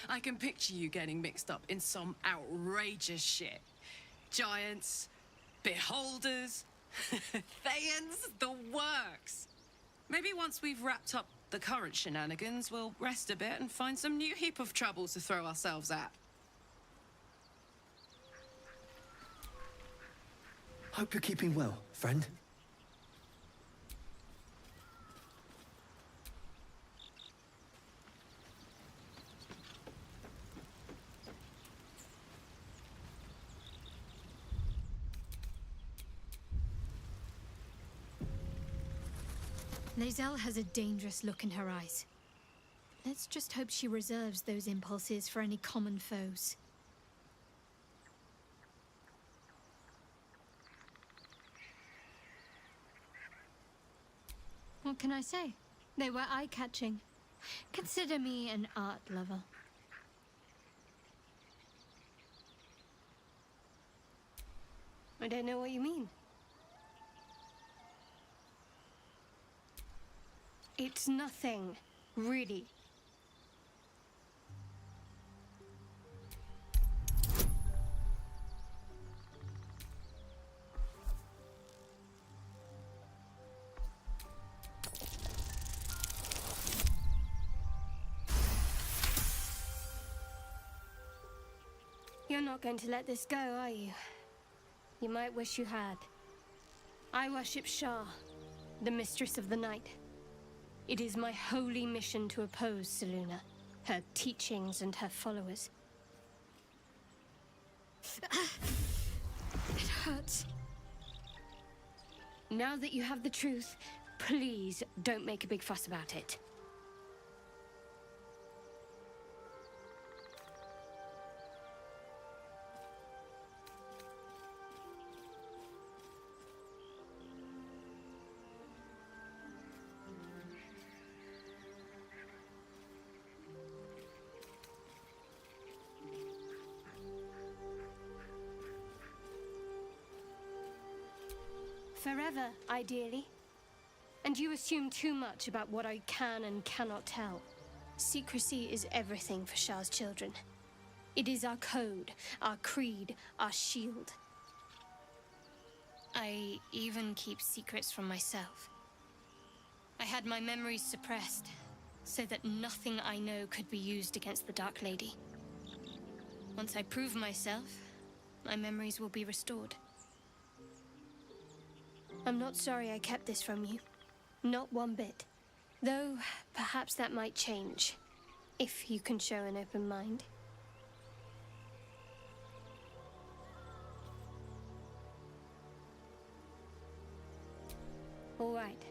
I can picture you getting mixed up in some outrageous shit. Giants, beholders, Thayans, the works. Maybe once we've wrapped up the current shenanigans, we'll rest a bit and find some new heap of trouble to throw ourselves at. Hope you're keeping well, friend. Lae'zel has a dangerous look in her eyes. Let's just hope she reserves those impulses for any common foes. What can I say? They were eye-catching. Consider me an art lover. I don't know what you mean. It's nothing, really. You're not going to let this go, are you? You might wish you had. I worship Shah, the Mistress of the Night. It is my holy mission to oppose Selûne, her teachings and her followers. It hurts. Now that you have the truth, please don't make a big fuss about it. Forever, ideally. And you assume too much about what I can and cannot tell. Secrecy is everything for Shah's children. It is our code, our creed, our shield. I even keep secrets from myself. I had my memories suppressed, so that nothing I know could be used against the Dark Lady. Once I prove myself, my memories will be restored. I'm not sorry I kept this from you. Not one bit. Though, perhaps that might change. If you can show an open mind. All right.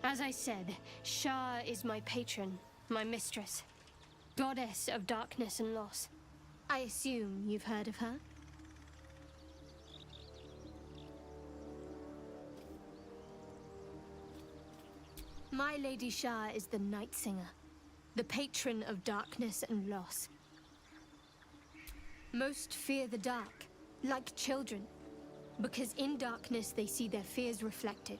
As I said, Shah is my patron, my mistress. Goddess of darkness and loss. I assume you've heard of her? My Lady Shah is the Night Singer, the patron of darkness and loss. Most fear the dark, like children, because in darkness they see their fears reflected.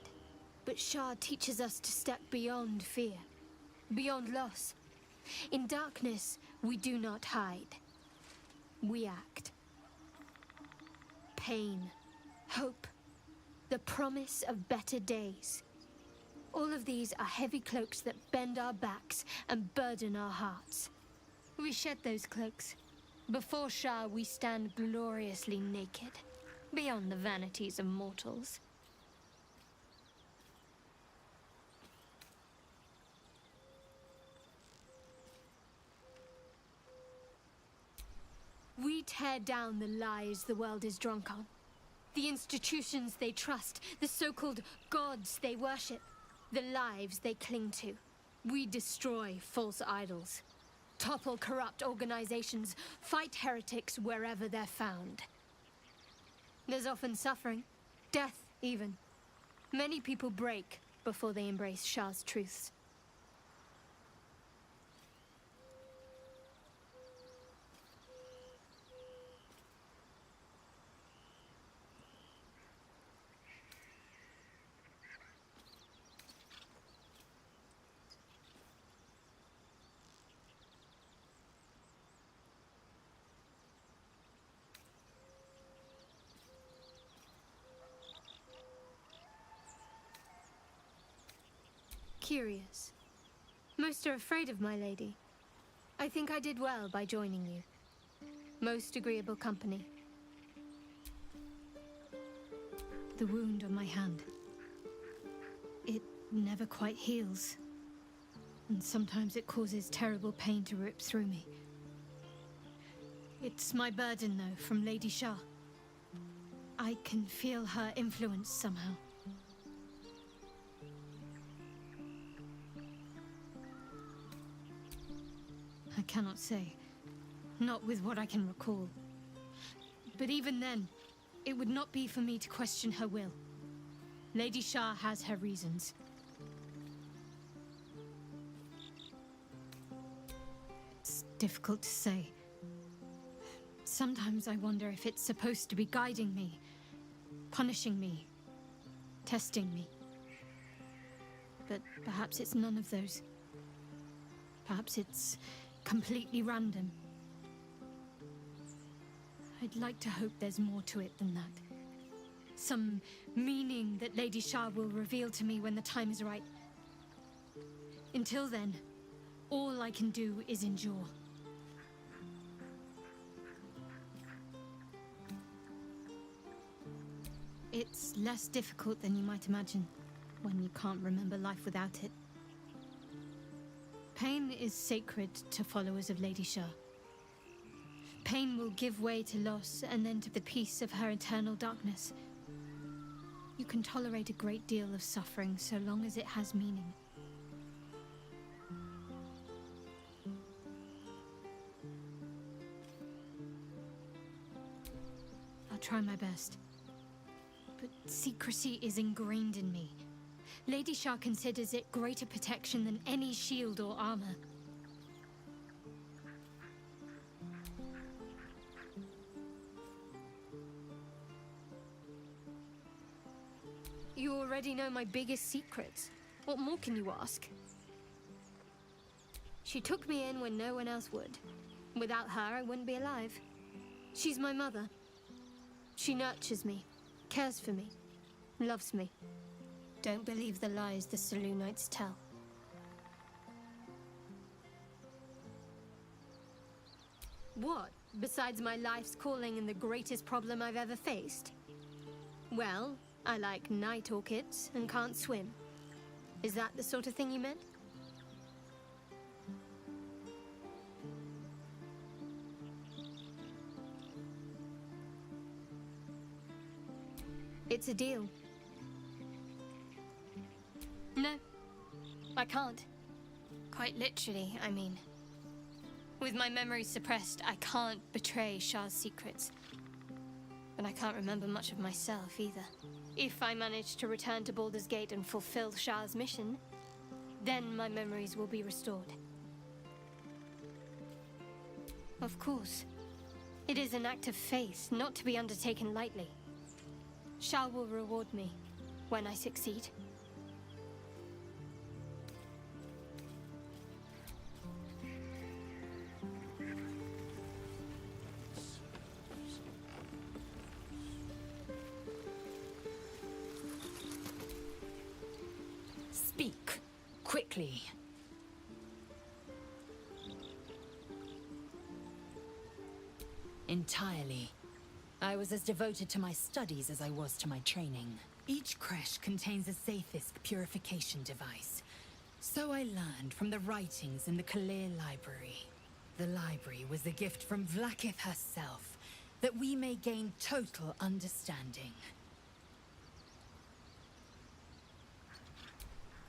But Shah teaches us to step beyond fear, beyond loss. In darkness, we do not hide. We act. Pain, hope, the promise of better days. All of these are heavy cloaks that bend our backs and burden our hearts. We shed those cloaks. Before Shah, we stand gloriously naked, beyond the vanities of mortals. We tear down the lies the world is drunk on. The institutions they trust, the so-called gods they worship. The lives they cling to. We destroy false idols, topple corrupt organizations, fight heretics wherever they're found. There's often suffering, death even. Many people break before they embrace Shah's truths. Curious. Most are afraid of my lady. I think I did well by joining you. Most agreeable company. The wound on my hand. It never quite heals. And sometimes it causes terrible pain to rip through me. It's my burden, though, from Lady Shah. I can feel her influence somehow. cannot say. Not with what I can recall. But even then, it would not be for me to question her will. Lady Shah has her reasons. It's difficult to say. Sometimes I wonder if it's supposed to be guiding me, punishing me, testing me. But perhaps it's none of those. Perhaps it's completely random. I'd like to hope there's more to it than that. Some meaning that Lady Shah will reveal to me when the time is right. Until then, all I can do is endure. It's less difficult than you might imagine when you can't remember life without it. Pain is sacred to followers of Lady Shah. Pain will give way to loss and then to the peace of her eternal darkness. You can tolerate a great deal of suffering so long as it has meaning. I'll try my best. But secrecy is ingrained in me. Lady Shah considers it greater protection than any shield or armor. You already know my biggest secrets. What more can you ask? She took me in when no one else would. Without her, I wouldn't be alive. She's my mother. She nurtures me, cares for me, loves me. Don't believe the lies the Selûnites tell. What? Besides my life's calling and the greatest problem I've ever faced? Well, I like night orchids and can't swim. Is that the sort of thing you meant? It's a deal. No, I can't. Quite literally, I mean. With my memory suppressed, I can't betray Shah's secrets. But I can't remember much of myself either. If I manage to return to Baldur's Gate and fulfill Shah's mission, then my memories will be restored. Of course. It is an act of faith, not to be undertaken lightly. Shah will reward me when I succeed. Speak, quickly. Entirely. I was as devoted to my studies as I was to my training. Each creche contains a Zaithist purification device. So I learned from the writings in the Kalir Library. The library was a gift from Vlaakith herself, that we may gain total understanding.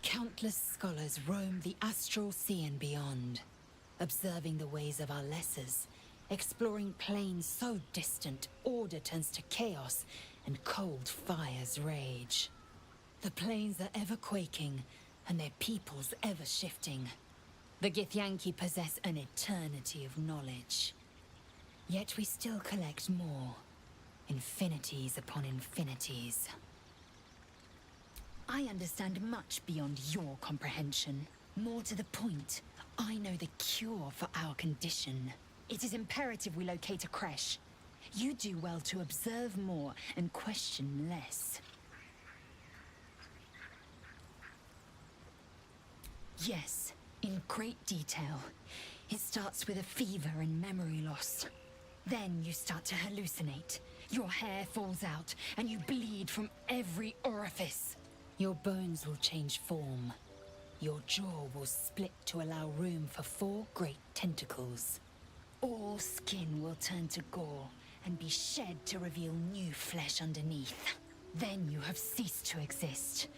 Countless scholars roam the astral sea and beyond, observing the ways of our lessers, exploring planes so distant, order turns to chaos, and cold fires rage. The planes are ever quaking, and their peoples ever shifting. The Githyanki possess an eternity of knowledge. Yet we still collect more. Infinities upon infinities. I understand much beyond your comprehension. More to the point, I know the cure for our condition. It is imperative we locate a creche. You do well to observe more and question less. Yes, in great detail. It starts with a fever and memory loss. Then you start to hallucinate. Your hair falls out, and you bleed from every orifice. Your bones will change form. Your jaw will split to allow room for 4 great tentacles. All skin will turn to gore and be shed to reveal new flesh underneath. Then you have ceased to exist,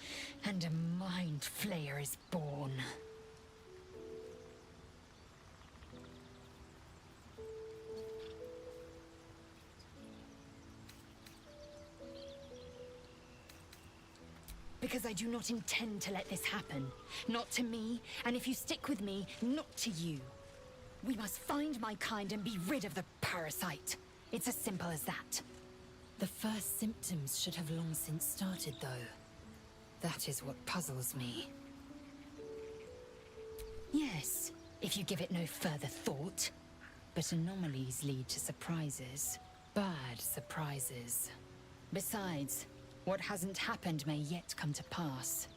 and a mind flayer is born. because I do not intend to let this happen. Not to me, and if you stick with me, not to you. We must find my kind and be rid of the parasite. It's as simple as that. The first symptoms should have long since started, though. That is what puzzles me. Yes, if you give it no further thought. But anomalies lead to surprises. Bad surprises. Besides, what hasn't happened may yet come to pass.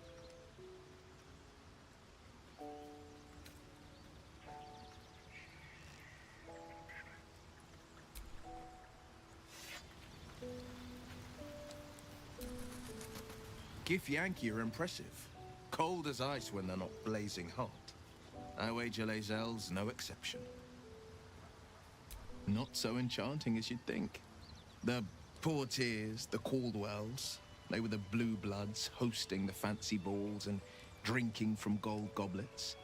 Githyanki are impressive. Cold as ice when they're not blazing hot. I wager Lae'zel's no exception. Not so enchanting as you'd think. The Portiers, the Caldwells, they were the blue bloods hosting the fancy balls and drinking from gold goblets.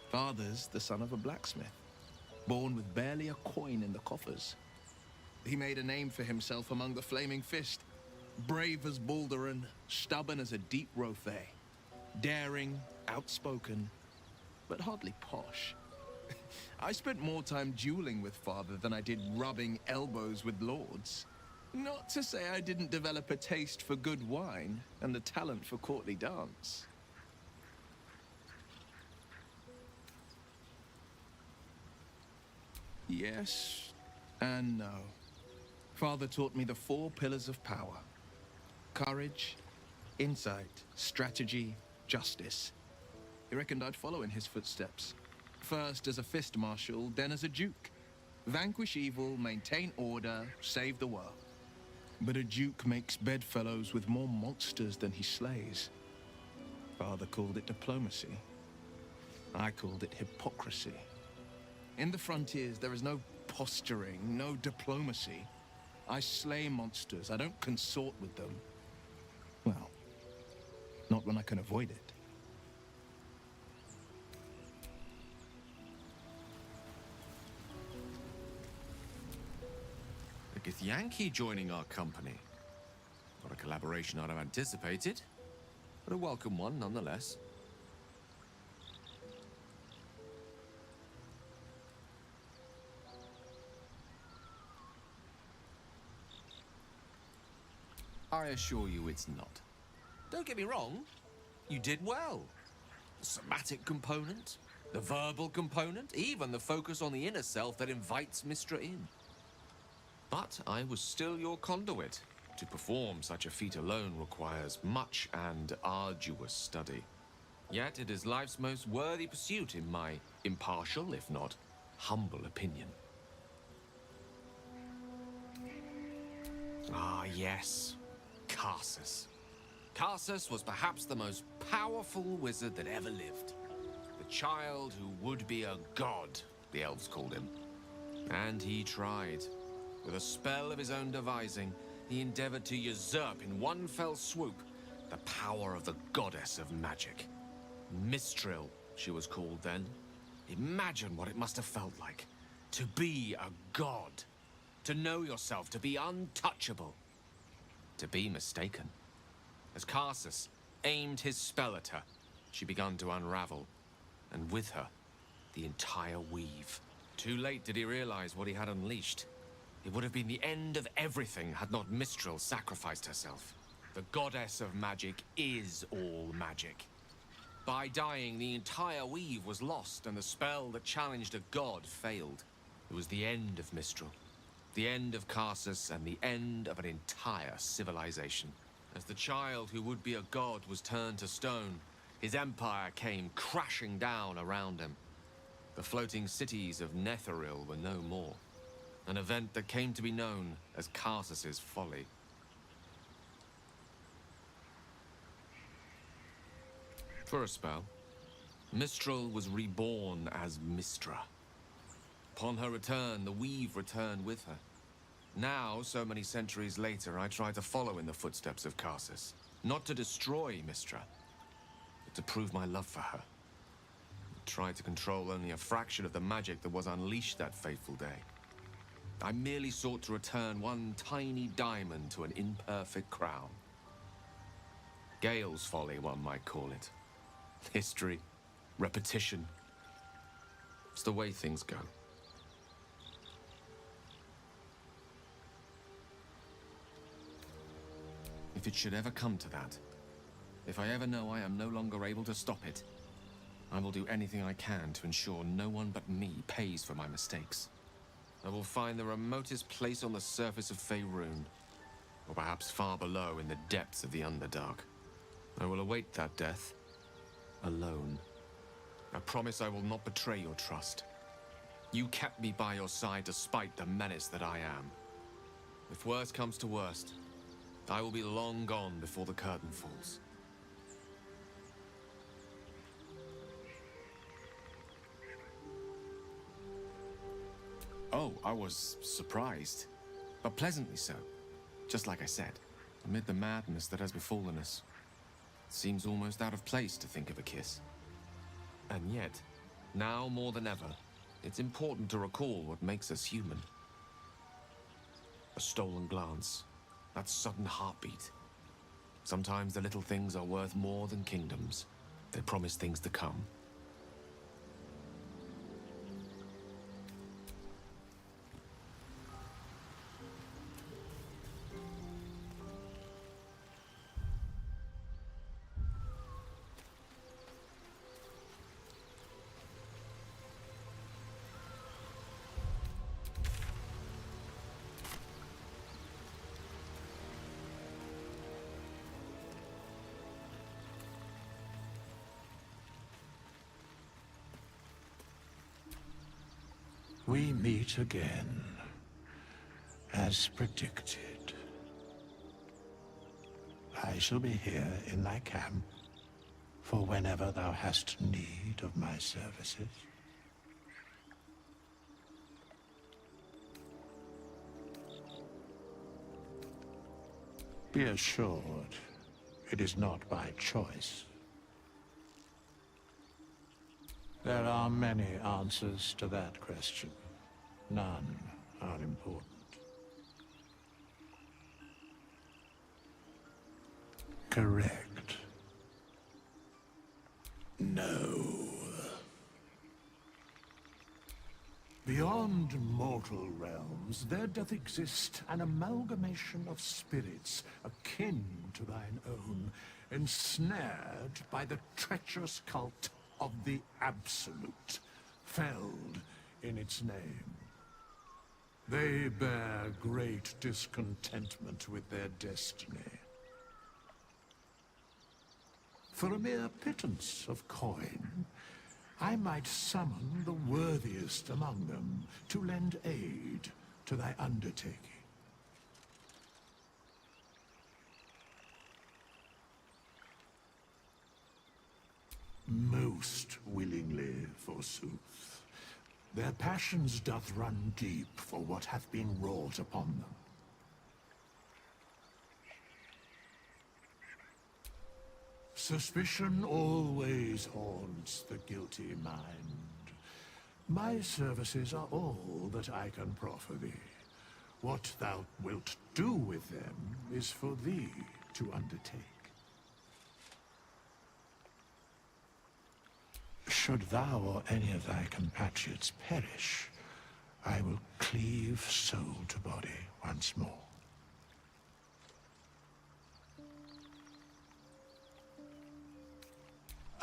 Father's the son of a blacksmith, born with barely a coin in the coffers. He made a name for himself among the Flaming Fist. Brave as Baldur and stubborn as a deep Rothay. Daring, outspoken, but hardly posh. I spent more time dueling with Father than I did rubbing elbows with lords. Not to say I didn't develop a taste for good wine and the talent for courtly dance. Yes and no. Father taught me the 4 pillars of power. Courage, insight, strategy, justice. He reckoned I'd follow in his footsteps. First as a fist marshal, then as a duke. Vanquish evil, maintain order, save the world. But a duke makes bedfellows with more monsters than he slays. Father called it diplomacy. I called it hypocrisy. In the frontiers, there is no posturing, no diplomacy. I slay monsters, I don't consort with them. Well, not when I can avoid it. A Githyanki joining our company. Not a collaboration I'd have anticipated, but a welcome one nonetheless. I assure you it's not. Don't get me wrong, you did well. The somatic component, the verbal component, even the focus on the inner self that invites Mystra in. But I was still your conduit. To perform such a feat alone requires much and arduous study. Yet it is life's most worthy pursuit in my impartial, if not humble opinion. Ah, yes. Karsus. Karsus was perhaps the most powerful wizard that ever lived. The child who would be a god, the elves called him. And he tried. With a spell of his own devising, he endeavored to usurp in one fell swoop the power of the goddess of magic. Mistril, she was called then. Imagine what it must have felt like. To be a god. To know yourself, to be untouchable. To be mistaken. As Karsus aimed his spell at her, she began to unravel, and with her, the entire weave. Too late did he realize what he had unleashed. It would have been the end of everything had not Mistril sacrificed herself. The goddess of magic is all magic. By dying, the entire weave was lost, and the spell that challenged a god failed. It was the end of Mistril. The end of Karsus and the end of an entire civilization. As the child who would be a god was turned to stone, his empire came crashing down around him. The floating cities of Netheril were no more. An event that came to be known as Karsus's folly. For a spell, Mistril was reborn as Mystra. Upon her return, the weave returned with her. Now, so many centuries later, I try to follow in the footsteps of Karsus. Not to destroy Mystra, but to prove my love for her. I tried to control only a fraction of the magic that was unleashed that fateful day. I merely sought to return one tiny diamond to an imperfect crown. Gale's folly, one might call it. History, repetition. It's the way things go. If it should ever come to that, if I ever know I am no longer able to stop it, I will do anything I can to ensure no one but me pays for my mistakes. I will find the remotest place on the surface of Faerun, or perhaps far below in the depths of the Underdark. I will await that death, alone. I promise I will not betray your trust. You kept me by your side despite the menace that I am. If worst comes to worst, I will be long gone before the curtain falls. Oh, I was surprised, but pleasantly so. Just like I said, amid the madness that has befallen us, it seems almost out of place to think of a kiss. And yet, now more than ever, it's important to recall what makes us human. A stolen glance, that sudden heartbeat. Sometimes the little things are worth more than kingdoms. They promise things to come. We meet again, as predicted. I shall be here in thy camp for whenever thou hast need of my services. Be assured, it is not by choice. There are many answers to that question. None are important. Correct. No. Beyond mortal realms, there doth exist an amalgamation of spirits akin to thine own, ensnared by the treacherous cult of the Absolute, felled in its name. They bear great discontentment with their destiny. For a mere pittance of coin, I might summon the worthiest among them to lend aid to thy undertaking. Most willingly, forsooth. Their passions doth run deep for what hath been wrought upon them. Suspicion always haunts the guilty mind. My services are all that I can proffer thee. What thou wilt do with them is for thee to undertake. Should thou or any of thy compatriots perish, I will cleave soul to body once more.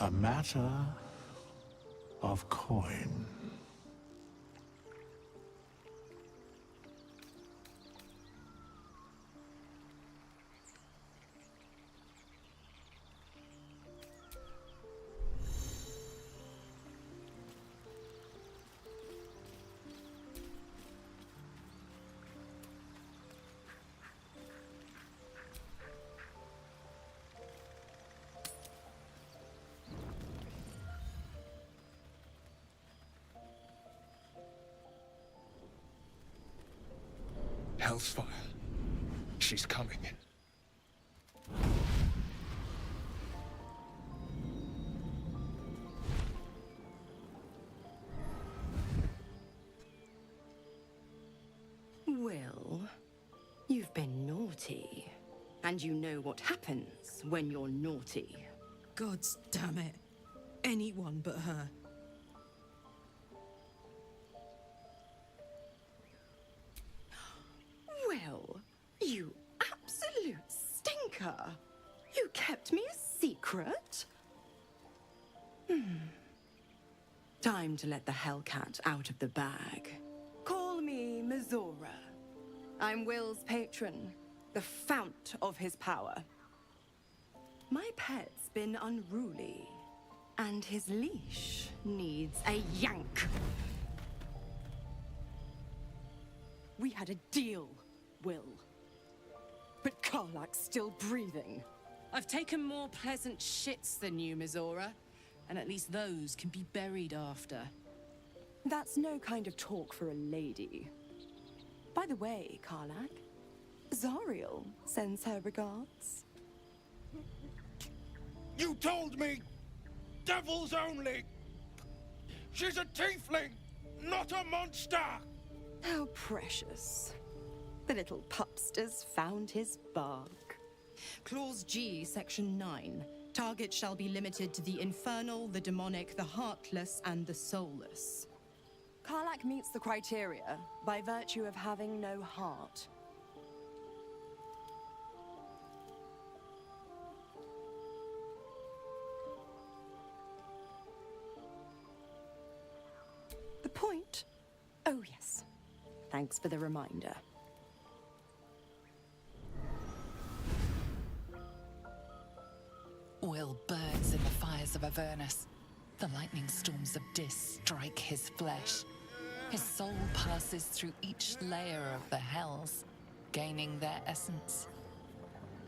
A matter of coin. Hellsfire. She's coming. Will, you've been naughty. And you know what happens when you're naughty. Gods damn it. Anyone but her. Well, you absolute stinker. You kept me a secret? Time to let the Hellcat out of the bag. Call me Mizora. I'm Will's patron, the fount of his power. My pet's been unruly, and his leash needs a yank. We had a deal, Will. But Karlak's still breathing. I've taken more pleasant shits than you, Mizora. And at least those can be buried after. That's no kind of talk for a lady. By the way, Karlak, Zariel sends her regards. You told me! Devils only! She's a tiefling, not a monster! How precious. The little pupster's found his bark. Clause G, Section 9. Target shall be limited to the infernal, the demonic, the heartless, and the soulless. Karlak meets the criteria by virtue of having no heart. The point? Oh, yes. Thanks for the reminder. Will burns in the fires of Avernus. The lightning storms of Dis strike his flesh. His soul passes through each layer of the hells, gaining their essence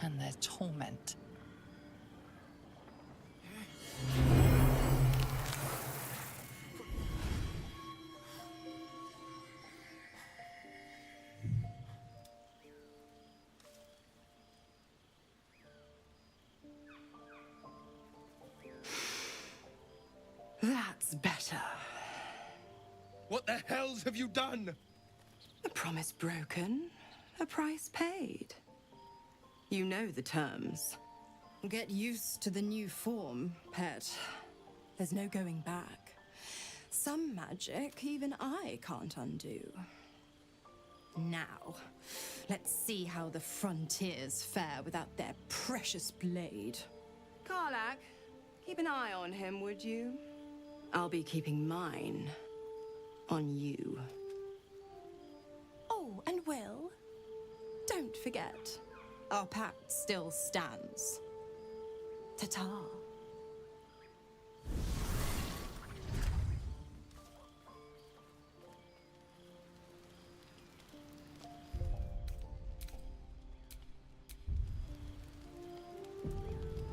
and their torment. That's better. What the hells have you done? A promise broken, a price paid. You know the terms. Get used to the new form, pet. There's no going back. Some magic even I can't undo. Now, let's see how the frontiers fare without their precious blade. Karlak, keep an eye on him, would you? I'll be keeping mine on you. Oh, and Will, don't forget, our pact still stands. Ta-ta.